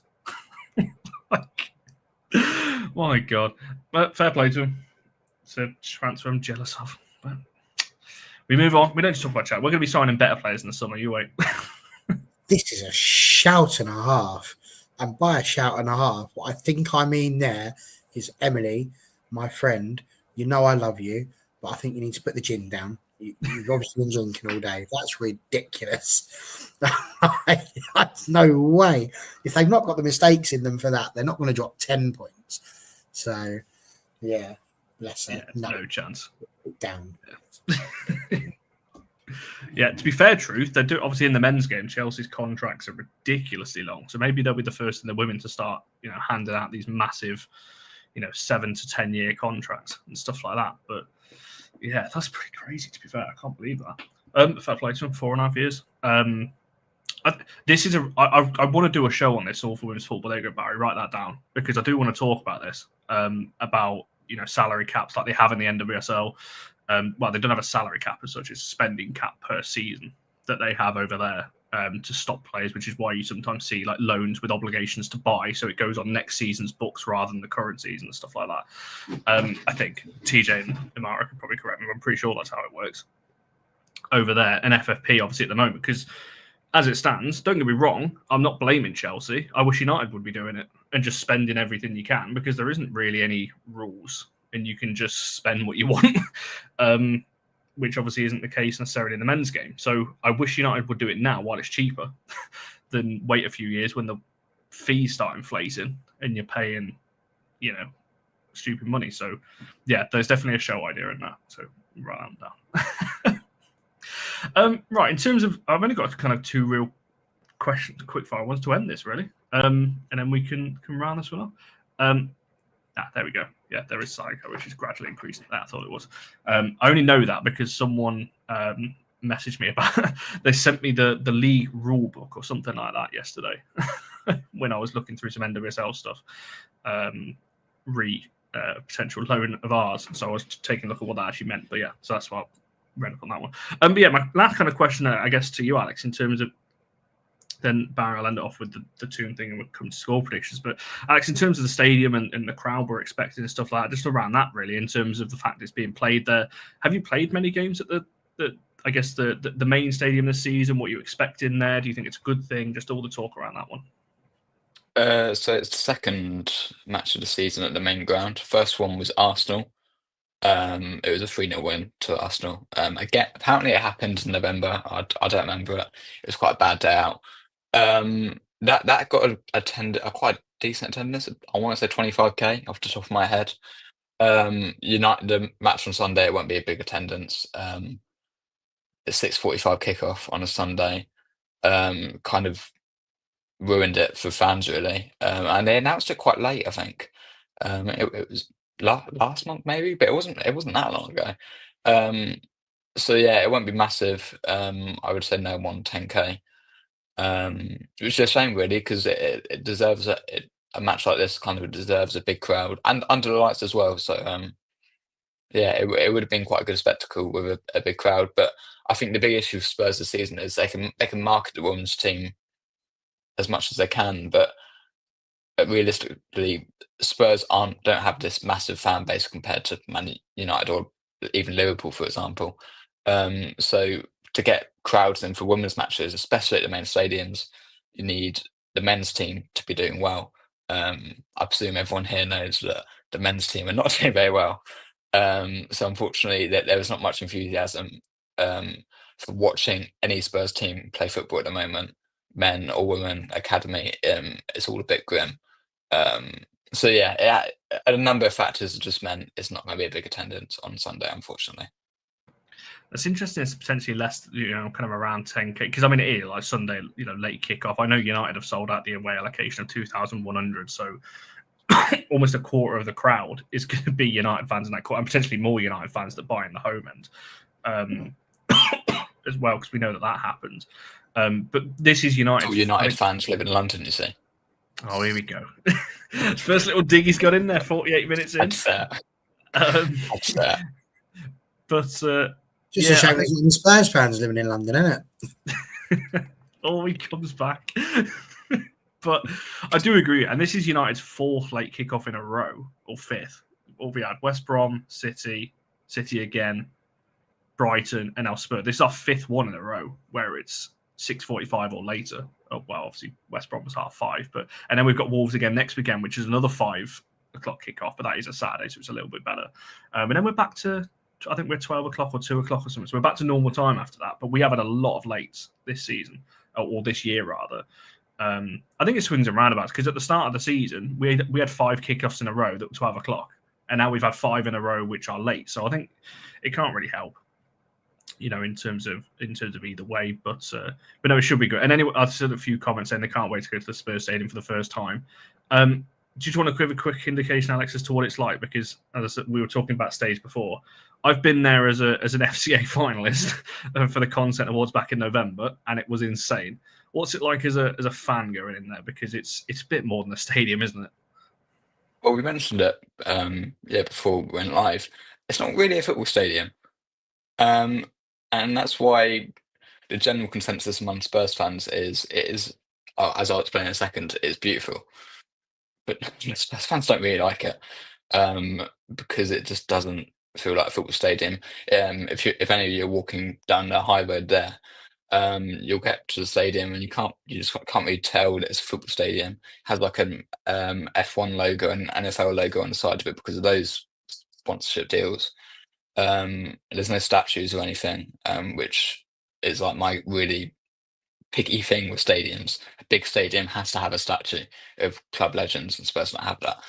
My God. But fair play to him. It's a transfer I'm jealous of. But we move on. We don't just talk about chat. We're going to be signing better players in the summer. You wait. This is a shout and a half. And by a shout and a half, what I think I mean there is, Emily, my friend, you know I love you, but I think you need to put the gin down. You've obviously been drinking all day. That's ridiculous. That's no way. If they've not got the mistakes in them for that, they're not going to drop 10 points. So, yeah, bless her. Yeah, no chance. Down. Yeah. Yeah, to be fair, truth, they do obviously in the men's game. Chelsea's contracts are ridiculously long, so maybe they'll be the first in the women to start, handing out these massive, 7 to 10 year contracts and stuff like that. But yeah, that's pretty crazy. To be fair, I can't believe that. Fair play to them, 4.5 years. I want to do a show on this, all for women's football. There you go, Barry. Write that down, because I do want to talk about this. About salary caps like they have in the NWSL. Well, they don't have a salary cap as such; it's a spending cap per season. that they have over there to stop players, which is why you sometimes see like loans with obligations to buy, so it goes on next season's books rather than the current season and stuff like that. I think TJ and Imara can probably correct me, but I'm pretty sure that's how it works over there. And FFP obviously at the moment, because as it stands, don't get me wrong, I'm not blaming Chelsea. I wish United would be doing it and just spending everything you can, because there isn't really any rules and you can just spend what you want. Which obviously isn't the case necessarily in the men's game. So I wish United would do it now while it's cheaper than wait a few years when the fees start inflating and you're paying, stupid money. So yeah, there's definitely a show idea in that. So write that down. Right, in terms of, I've only got kind of two real questions, quick fire ones to end this really. And then we can round this one up. There we go. Yeah, there is Psycho, which is gradually increasing. I thought it was. I only know that because someone messaged me about they sent me the league rule book or something like that yesterday when I was looking through some NWSL stuff, potential loan of ours. So I was taking a look at what that actually meant. But yeah, so that's what I read up on that one. But yeah, my last kind of question, I guess, to you, Alex, in terms of, then Barry, I'll end it off with the Toone thing and we'll come to score predictions. But Alex, in terms of the stadium and the crowd we're expecting and stuff like that, just around that really, in terms of the fact it's being played there, have you played many games at the main stadium this season? What you expect in there? Do you think it's a good thing? Just all the talk around that one. So it's the second match of the season at the main ground. First one was Arsenal. It was a 3-0 win to Arsenal. Again, apparently it happened in November. I don't remember it. It was quite a bad day out. That got a quite decent attendance. I want to say 25k off the top of my head. United, the match on Sunday, it won't be a big attendance. The 6:45 kickoff on a Sunday kind of ruined it for fans really. And they announced it quite late, I think. It was last month maybe, but it wasn't that long ago. So yeah, it won't be massive. I would say no more than 10k. Which is a shame really, because it deserves a match like this kind of deserves a big crowd and under the lights as well. So yeah, it would have been quite a good spectacle with a big crowd. But I think the big issue with Spurs this season is they can market the women's team as much as they can, but realistically, Spurs don't have this massive fan base compared to Man United or even Liverpool, for example. So to get crowds in for women's matches, especially at the main stadiums, you need the men's team to be doing well. I presume everyone here knows that the men's team are not doing very well. So unfortunately, there was not much enthusiasm for watching any Spurs team play football at the moment, men or women, academy. It's all a bit grim. So yeah, a number of factors have just meant it's not going to be a big attendance on Sunday, unfortunately. It's interesting. It's potentially less, kind of around 10k. Because I mean, it is like Sunday, late kickoff. I know United have sold out the away allocation of 2,100, so almost a quarter of the crowd is going to be United fans in that quarter, and potentially more United fans that buy in the home end as well, because we know that happens. But this is United. United fans live in London, you see. Oh, here we go. First little dig he's got in there, 48 minutes in. That's fair. But just a shame there's some Spurs fans living in London, isn't it? Oh, he comes back. But I do agree, and this is United's fourth late kickoff in a row, or fifth. We had West Brom, City again, Brighton, and now Spurs. This is our fifth one in a row where it's 6:45 or later. Oh, well, obviously West Brom was 5:30, and then we've got Wolves again next weekend, which is another 5 o'clock kickoff, but that is a Saturday, so it's a little bit better. And then we're back to, I think we're 12 o'clock or 2 o'clock or something. So we're back to normal time after that. But we have had a lot of lates this season, or this year rather. I think it swings and roundabouts, because at the start of the season, we had 5 kickoffs in a row that were 12 o'clock. And now we've had 5 in a row which are late. So I think it can't really help, in terms of either way. But no, it should be good. And anyway, I've seen a few comments saying they can't wait to go to the Spurs Stadium for the first time. Do you just want to give a quick indication, Alex, as to what it's like? Because as I said, we were talking about stage before. I've been there as an FCA finalist for the Content Awards back in November, and it was insane. What's it like as a fan going in there? Because it's a bit more than a stadium, isn't it? Well, we mentioned it before we went live. It's not really a football stadium, and that's why the general consensus among Spurs fans is it is, as I'll explain in a second, it's beautiful. But Spurs fans don't really like it because it just doesn't feel like a football stadium. If any of you are walking down the high road there, you'll get to the stadium and you just can't really tell that it's a football stadium. It has like an F1 logo and NFL logo on the side of it because of those sponsorship deals. There's no statues or anything, which is like my really picky thing with stadiums. A big stadium has to have a statue of club legends, and Spurs don't have that.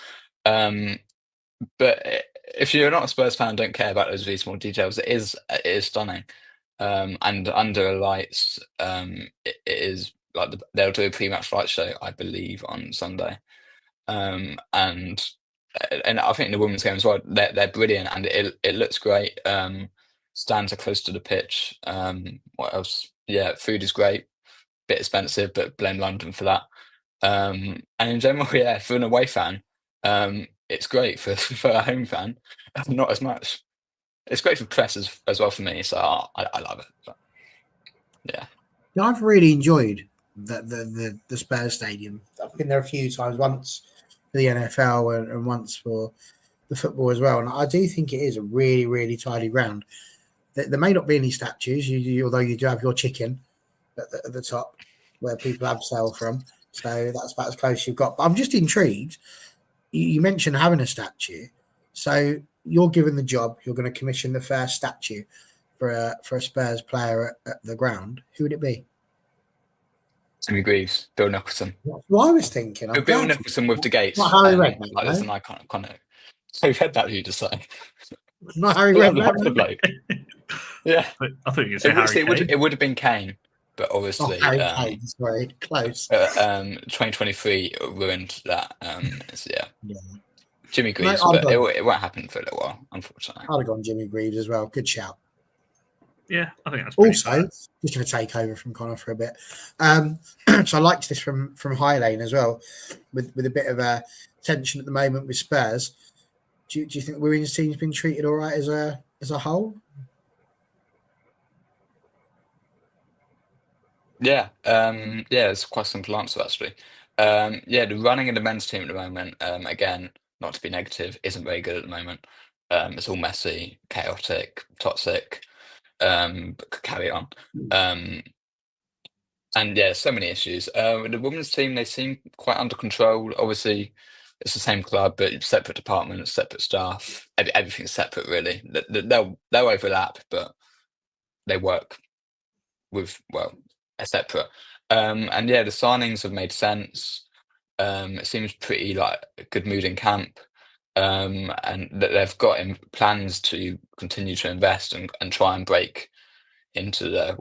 But if you're not a Spurs fan, don't care about those really small details. It is stunning, and under lights, it is like they'll do a pre-match light show, I believe, on Sunday, and I think the women's game as well. They're brilliant, and it looks great. Stands are close to the pitch. What else? Yeah, food is great. Bit expensive, but blame London for that. And in general, yeah, for an away fan, it's great. For a home fan, not as much. It's great for press as well for me, so I love it. But, yeah, I've really enjoyed the Spurs stadium. I've been there a few times, once for the NFL and once for the football as well. And I do think it is a really, really tidy ground. There may not be any statues, although you do have your chicken at the top where people have sale from. So that's about as close you've got. But I'm just intrigued. You mentioned having a statue. So you're given the job. You're going to commission the first statue for a Spurs player at the ground. Who would it be? Jimmy Greaves, Bill Nicholson. That's what I was thinking. Bill Nicholson with the gates. Not Harry Redknapp, like there's an iconic. I read that you just say. Not Harry Redknapp. Yeah, I thought you said Harry. It would have been Kane, but obviously, Harry Kane, sorry, close. 2023 ruined that. So yeah. Jimmy Greaves, but it won't happen for a little while, unfortunately. I'd have gone Jimmy Greaves as well. Good shout. Yeah, I think that's also fair. Just going to take over from Connor for a bit. So I liked this from High Lane as well, with a bit of a tension at the moment with Spurs. Do you think the women's team's been treated all right as a whole? Yeah, it's quite a simple answer actually. The running of the men's team at the moment, again, not to be negative, isn't very good at the moment. It's all messy, chaotic, toxic, but could carry on. And yeah, so many issues. With the women's team, they seem quite under control. Obviously, it's the same club, but separate departments, separate staff, everything's separate really. They'll overlap, but they work with, well, are separate. And yeah, the signings have made sense. It seems pretty like a good mood in camp. And that they've got plans to continue to invest and try and break into the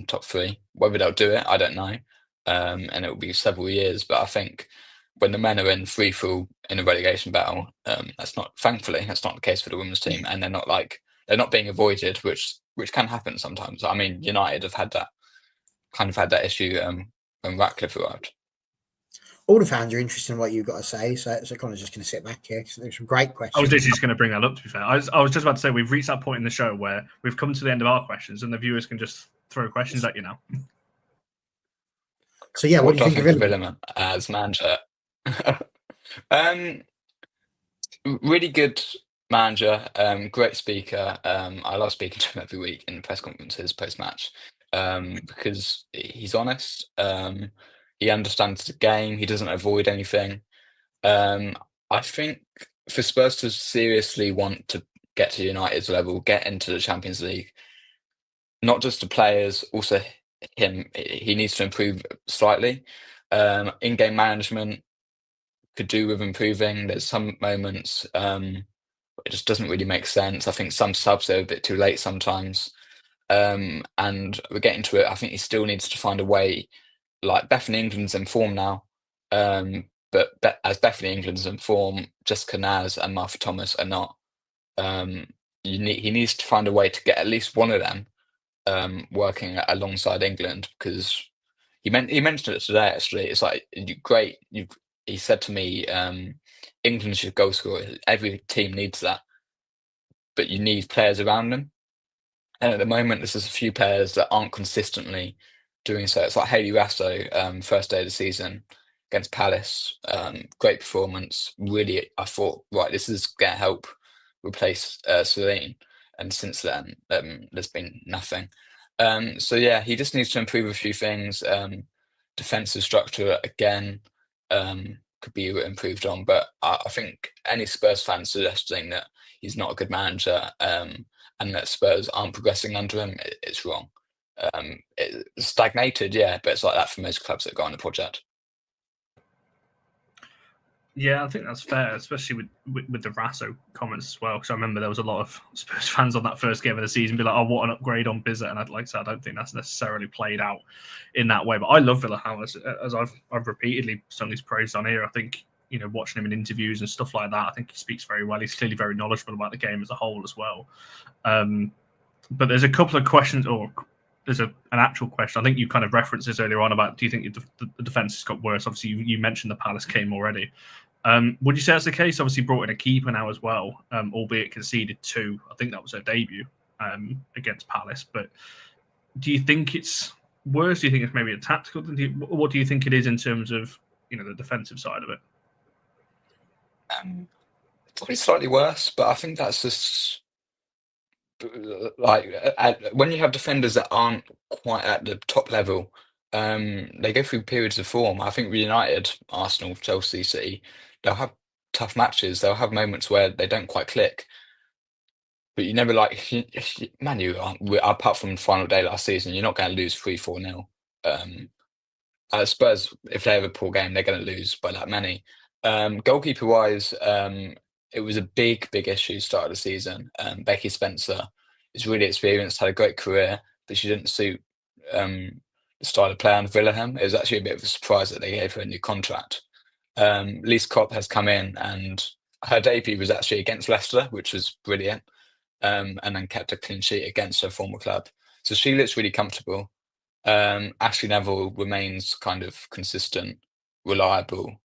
top three. Whether they'll do it, I don't know. And it will be several years. But I think when the men are in free fall in a relegation battle, thankfully that's not the case for the women's team, and they're not being avoided, which can happen sometimes. I mean, United have had that issue when Ratcliffe arrived. All the fans are interested in what you've got to say, so kind of just going to sit back here because there's some great questions. I was literally just going to bring that up, to be fair. I was just about to say we've reached that point in the show where we've come to the end of our questions and the viewers can just throw questions at you now. So yeah, what do you think of Villeman as manager? Really good manager, great speaker. I love speaking to him every week in press conferences post-match because he's honest. He understands the game. He doesn't avoid anything. I think for Spurs to seriously want to get to United's level, get into the Champions League, not just the players, also him, he needs to improve slightly. In-game management could do with improving. There's some moments it just doesn't really make sense. I think some subs are a bit too late sometimes. And we're getting to it. I think he still needs to find a way. Like Bethany England's in form now, but as Bethany England's in form, Jessica Naz and Martha Thomas are not. He needs to find a way to get at least one of them working alongside England, because he mentioned it today. Actually, it's like great. He said to me, England's your goal scorer. Every team needs that, but you need players around them. And at the moment, there's just a few players that aren't consistently doing so. It's like Haley Rasto, first day of the season against Palace. Great performance. Really, I thought, right, this is going to help replace Celine. And since then, there's been nothing. So yeah, he just needs to improve a few things. Defensive structure again could be improved on, but I think any Spurs fan suggesting that he's not a good manager and that Spurs aren't progressing under him, it's wrong. It's stagnated, yeah, but it's like that for most clubs that go on the project. Yeah, I think that's fair, especially with the Rasso comments as well. Because I remember there was a lot of Spurs fans on that first game of the season be like, "Oh, what an upgrade on Bizet," and I'd like to say I don't think that's necessarily played out in that way. But I love Villaham, as I've repeatedly sung his praise on here. I think watching him in interviews and stuff like that, I think he speaks very well. He's clearly very knowledgeable about the game as a whole as well. But there's a couple of questions, or there's an actual question. I think you kind of referenced this earlier on about, do you think the defence has got worse? Obviously, you mentioned the Palace game already. Would you say that's the case? Obviously, brought in a keeper now as well, albeit conceded 2. I think that was her debut against Palace. But do you think it's worse? Do you think it's maybe a tactical thing? What do you think it is in terms of the defensive side of it? Probably slightly worse, but I think that's just like when you have defenders that aren't quite at the top level, they go through periods of form. I think United, Arsenal, Chelsea, City, they'll have tough matches. They'll have moments where they don't quite click. But you never Man U, apart from the final day last season, you're not going to lose 3-4-0. Spurs, if they have a poor game, they're going to lose by that many. Goalkeeper wise, it was a big issue start of the season. Becky Spencer is really experienced, had a great career, but she didn't suit the style of play on Villaham. It was actually a bit of a surprise that they gave her a new contract. Lise Kopp has come in, and her debut was actually against Leicester, which was brilliant, and then kept a clean sheet against her former club. So she looks really comfortable. Ashley Neville remains kind of consistent, reliable.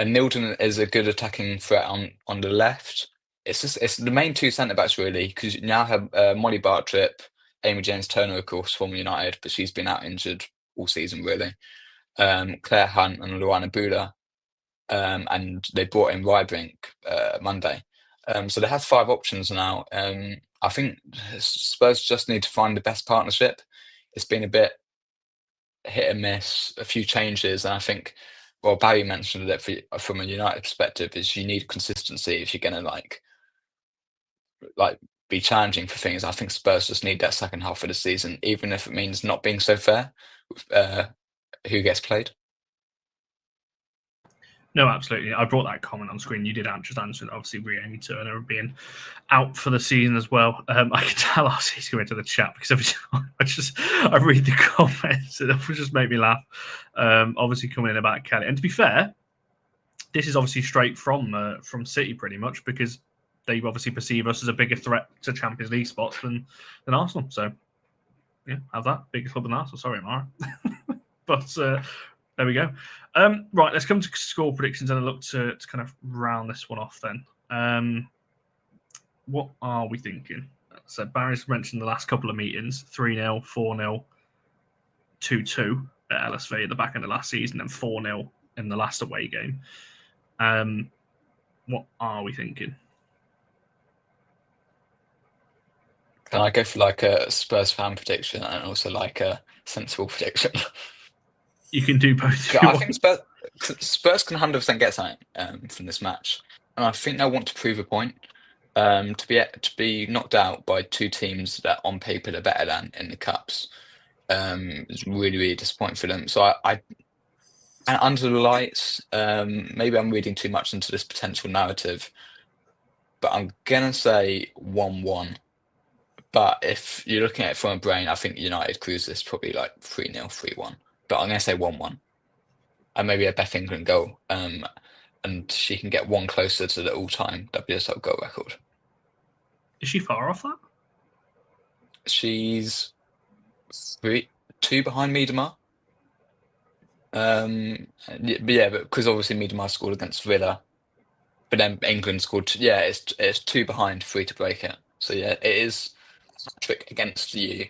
And Nilden is a good attacking threat on the left. It's the main 2 centre backs really, because you now have Molly Bartrip, Amy James-Turner, of course, former United, but she's been out injured all season really. Claire Hunt and Luana Bula, and they brought in Rybrink Monday. So they have 5 options now. I think Spurs just need to find the best partnership. It's been a bit hit and miss, a few changes, and I think, well, Barry mentioned that from a United perspective, is you need consistency if you're going to like be challenging for things. I think Spurs just need that second half of the season, even if it means not being so fair with who gets played. No, absolutely. I brought that comment on screen. You did just answer it. Obviously, Amy Turner being out for the season as well. I can tell RC's going to the chat because every time I read the comments, it just make me laugh. Obviously, coming in about Kelly. And to be fair, this is obviously straight from City pretty much, because they obviously perceive us as a bigger threat to Champions League spots than Arsenal. So, yeah, have that. Bigger club than Arsenal. Sorry, Mara. But there we go. Right, let's come to score predictions and look to kind of round this one off then. What are we thinking? So Barry's mentioned the last couple of meetings, 3-0, 4-0, 2-2 at LSV at the back end of last season, and 4-0 in the last away game. What are we thinking? Can I go for like a Spurs fan prediction and also like a sensible prediction? You can do both. I think Spurs can 100% get something from this match, and I think they'll want to prove a point. To be knocked out by 2 teams that on paper are better than in the cups is really disappointing for them. So I and under the lights, maybe I'm reading too much into this potential narrative, but I'm gonna say 1-1. But if you're looking at it from a brain, I think United cruise this probably like 3-0, 3-1. But I'm going to say 1-1. And maybe a Beth England goal. And she can get 1 closer to the all-time WSL goal record. Is she far off that? She's 2 behind Miedema. But because obviously Miedema scored against Villa. But then England scored, it's 2 behind, 3 to break it. So yeah, it is. hat-trick against you,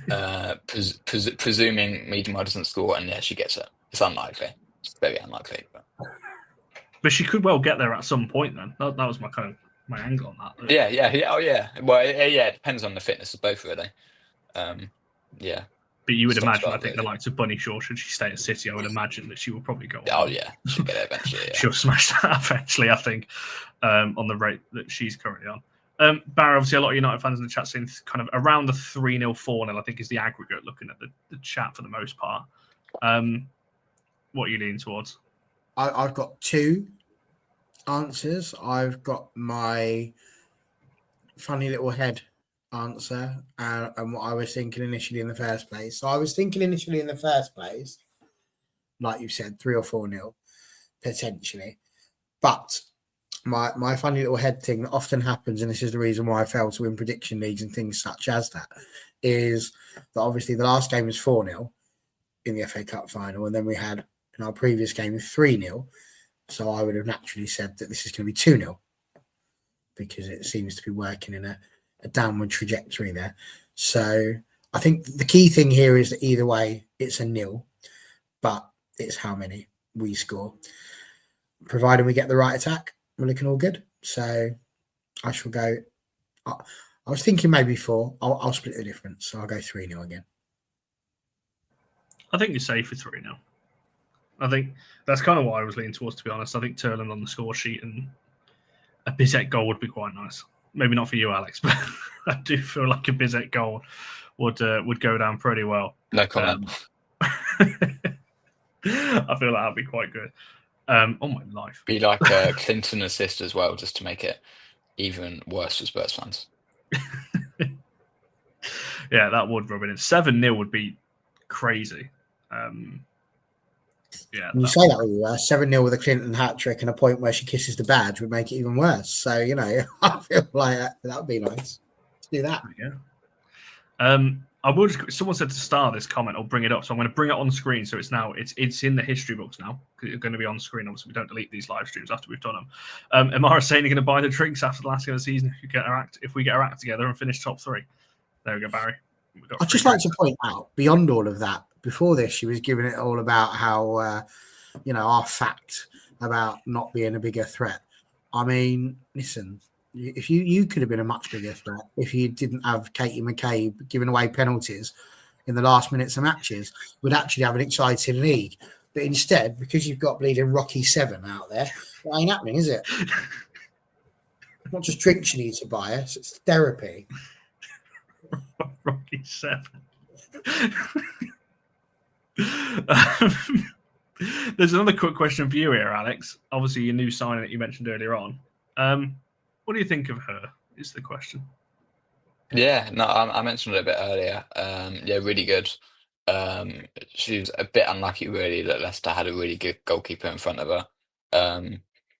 presuming Miedemar doesn't score, and she gets it. It's unlikely. It's very unlikely. But she could well get there at some point. Then that was my angle on that. Yeah. Oh, yeah. Well, yeah. It depends on the fitness of both, really. Yeah. But you would imagine, I think, the likes of Bunny Shaw, should she stay at City, I would imagine that she will probably go on. Oh, yeah. She'll get it eventually. Yeah. She'll smash that eventually, I think, on the rate that she's currently on. Barry, obviously, a lot of United fans in the chat saying kind of around the 3-0, 4-0, I think, is the aggregate, looking at the chat for the most part. What are you leaning towards? I've got two answers. I've got my funny little head answer and what I was thinking initially in the first place. So I was thinking initially in the first place, like you said, 3 or 4-0 potentially. But my funny little head thing that often happens, and this is the reason why I fail to win prediction leagues and things such as that, is that obviously the last game was 4-0 in the FA Cup final, and then we had in our previous game 3-0. So I would have naturally said that this is going to be 2-0 because it seems to be working in a downward trajectory there. So I think the key thing here is that either way, it's a 0, but it's how many we score. Provided we get the right attack, we're looking all good. So I shall go. I was thinking maybe 4. I'll split the difference. So I'll go 3-0 again. I think you're safe for 3-0. I think that's kind of what I was leaning towards, to be honest. I think Turland on the score sheet and a Bizet goal would be quite nice. Maybe not for you, Alex, but I do feel like a Bizet goal would go down pretty well. No comment. I feel like that'd be quite good. On my life. Be like a Clinton assist as well, just to make it even worse for Spurs fans. Yeah, that would rub it in. 7-0 would be crazy. Yeah, you say that really well. 7-0 with a Clinton hat trick and a point where she kisses the badge would make it even worse. So, I feel like that would be nice. Let's do that. Yeah. I will just, someone said to star this comment or bring it up, so I'm going to bring it on screen. So it's in the history books now because it's going to be on screen. Obviously, we don't delete these live streams after we've done them. Amara saying you're going to buy the drinks after the last game of the season if we get our act together and finish top 3. There we go, Barry. I'd just like to point out, beyond all of that, before this, she was giving it all about how, our fact about not being a bigger threat. I mean, listen, if you could have been a much bigger threat if you didn't have Katie McCabe giving away penalties in the last minutes of matches, would actually have an exciting league. But instead, because you've got bleeding Rocky 7 out there, it ain't happening, is it? Not just drinks you need to buy us, it's therapy. Rocky 7. There's another quick question for you here, Alex. Obviously, your new signing that you mentioned earlier on. What do you think of her? Is the question. Yeah, no, I mentioned it a bit earlier. Yeah, really good. She was a bit unlucky, really, that Leicester had a really good goalkeeper in front of her.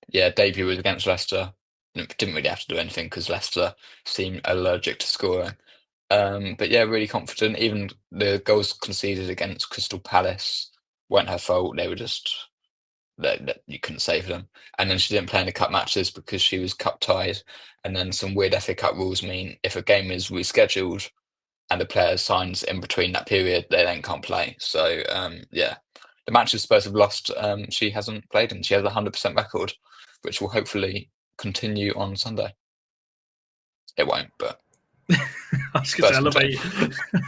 Yeah, debut was against Leicester. Didn't really have to do anything because Leicester seemed allergic to scoring. But yeah, really confident. Even the goals conceded against Crystal Palace weren't her fault. They were just that you couldn't save them. And then she didn't play in the cup matches because she was cup tied. And then some weird FA Cup rules mean if a game is rescheduled and the player signs in between that period, they then can't play. So yeah, the matches Spurs have lost, she hasn't played in. She has a 100% record, which will hopefully continue on Sunday. It won't, but. I was going to say,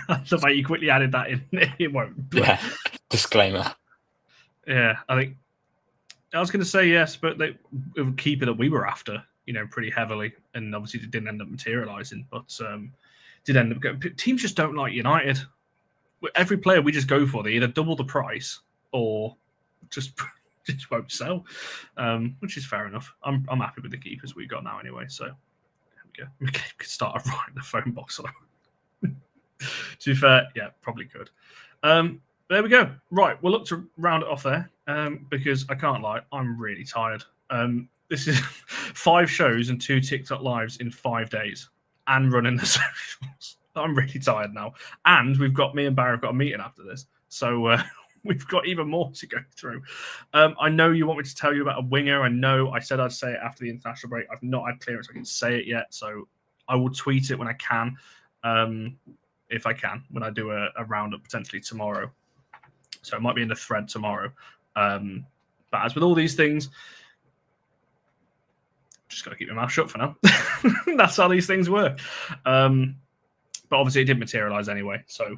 I love how you quickly added that in. It won't. But... Yeah, disclaimer. Yeah, I was going to say yes, but it would keep it that we were after, pretty heavily, and obviously it didn't end up materialising, but did end up going. Teams just don't like United. Every player we just go for, they either double the price or just won't sell, which is fair enough. I'm happy with the keepers we've got now anyway, so. We could start writing the phone box on. To be fair, yeah, probably could. There we go. Right, we'll look to round it off there because I can't lie, I'm really tired. This is 5 shows and 2 TikTok lives in 5 days and running the socials. I'm really tired now. And me and Barry have got a meeting after this. So we've got even more to go through. I know you want me to tell you about a winger. I know I said I'd say it after the international break. I've not had clearance. I can say it yet. So I will tweet it when I can. if I can, when I do a roundup potentially tomorrow. So it might be in the thread tomorrow. But as with all these things, just got to keep my mouth shut for now. That's how these things work. But obviously it did materialise anyway, so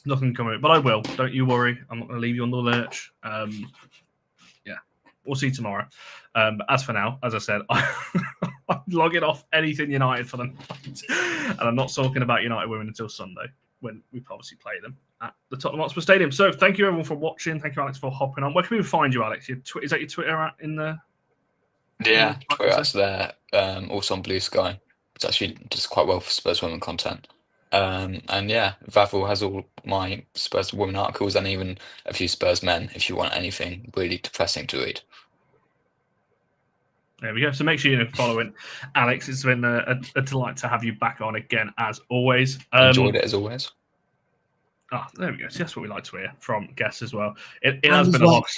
nothing coming. But I will. Don't you worry. I'm not going to leave you on the lurch. Yeah, we'll see tomorrow. But as for now, as I said, I'm logging off anything United for the night. And I'm not talking about United women until Sunday, when we obviously play them at the Tottenham Hotspur Stadium. So thank you everyone for watching. Thank you, Alex, for hopping on. Where can we find you, Alex? Is that your Twitter at in the... Yeah, Twitter's there. Also on Blue Sky. It's actually just quite well for Spurs women content. And yeah, Vavel has all my Spurs women articles and even a few Spurs men if you want anything really depressing to read. There we go. So make sure you're following Alex. It's been a delight to have you back on again, as always. Enjoyed it as always. There we go. So that's what we like to hear from guests as well. It has been a loss.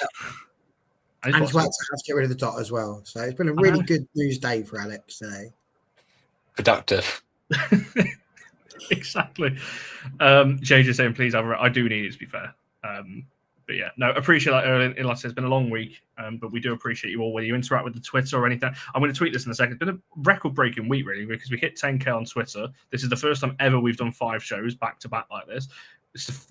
And it's worked to have to get rid of the dot as well. So it's been a really good news day for Alex today. Productive. Exactly. JJ saying, please, I do need it, to be fair. But yeah, no, appreciate that, Erling. Like I said, it's been a long week, but we do appreciate you all, whether you interact with the Twitter or anything. I'm going to tweet this in a second. It's been a record-breaking week, really, because we hit 10K on Twitter. This is the first time ever we've done 5 shows back-to-back like this. It's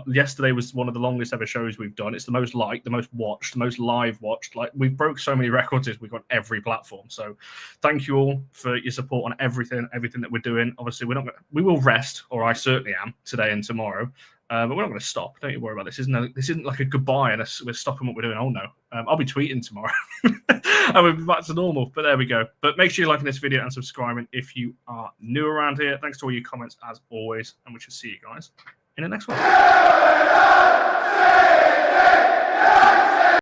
yesterday was one of the longest ever shows we've done. It's the most liked, the most watched, the most live watched. Like, we've broke so many records we've got every platform. So thank you all for your support on everything that we're doing. Obviously, we will rest, or I certainly am, today and tomorrow. But we're not going to stop. Don't you worry about this. This isn't like a goodbye and we're stopping what we're doing. Oh no, I'll be tweeting tomorrow and we'll be back to normal. But there we go. But make sure you're liking this video and subscribing if you are new around here. Thanks to all your comments as always, and we shall see you guys in the next one.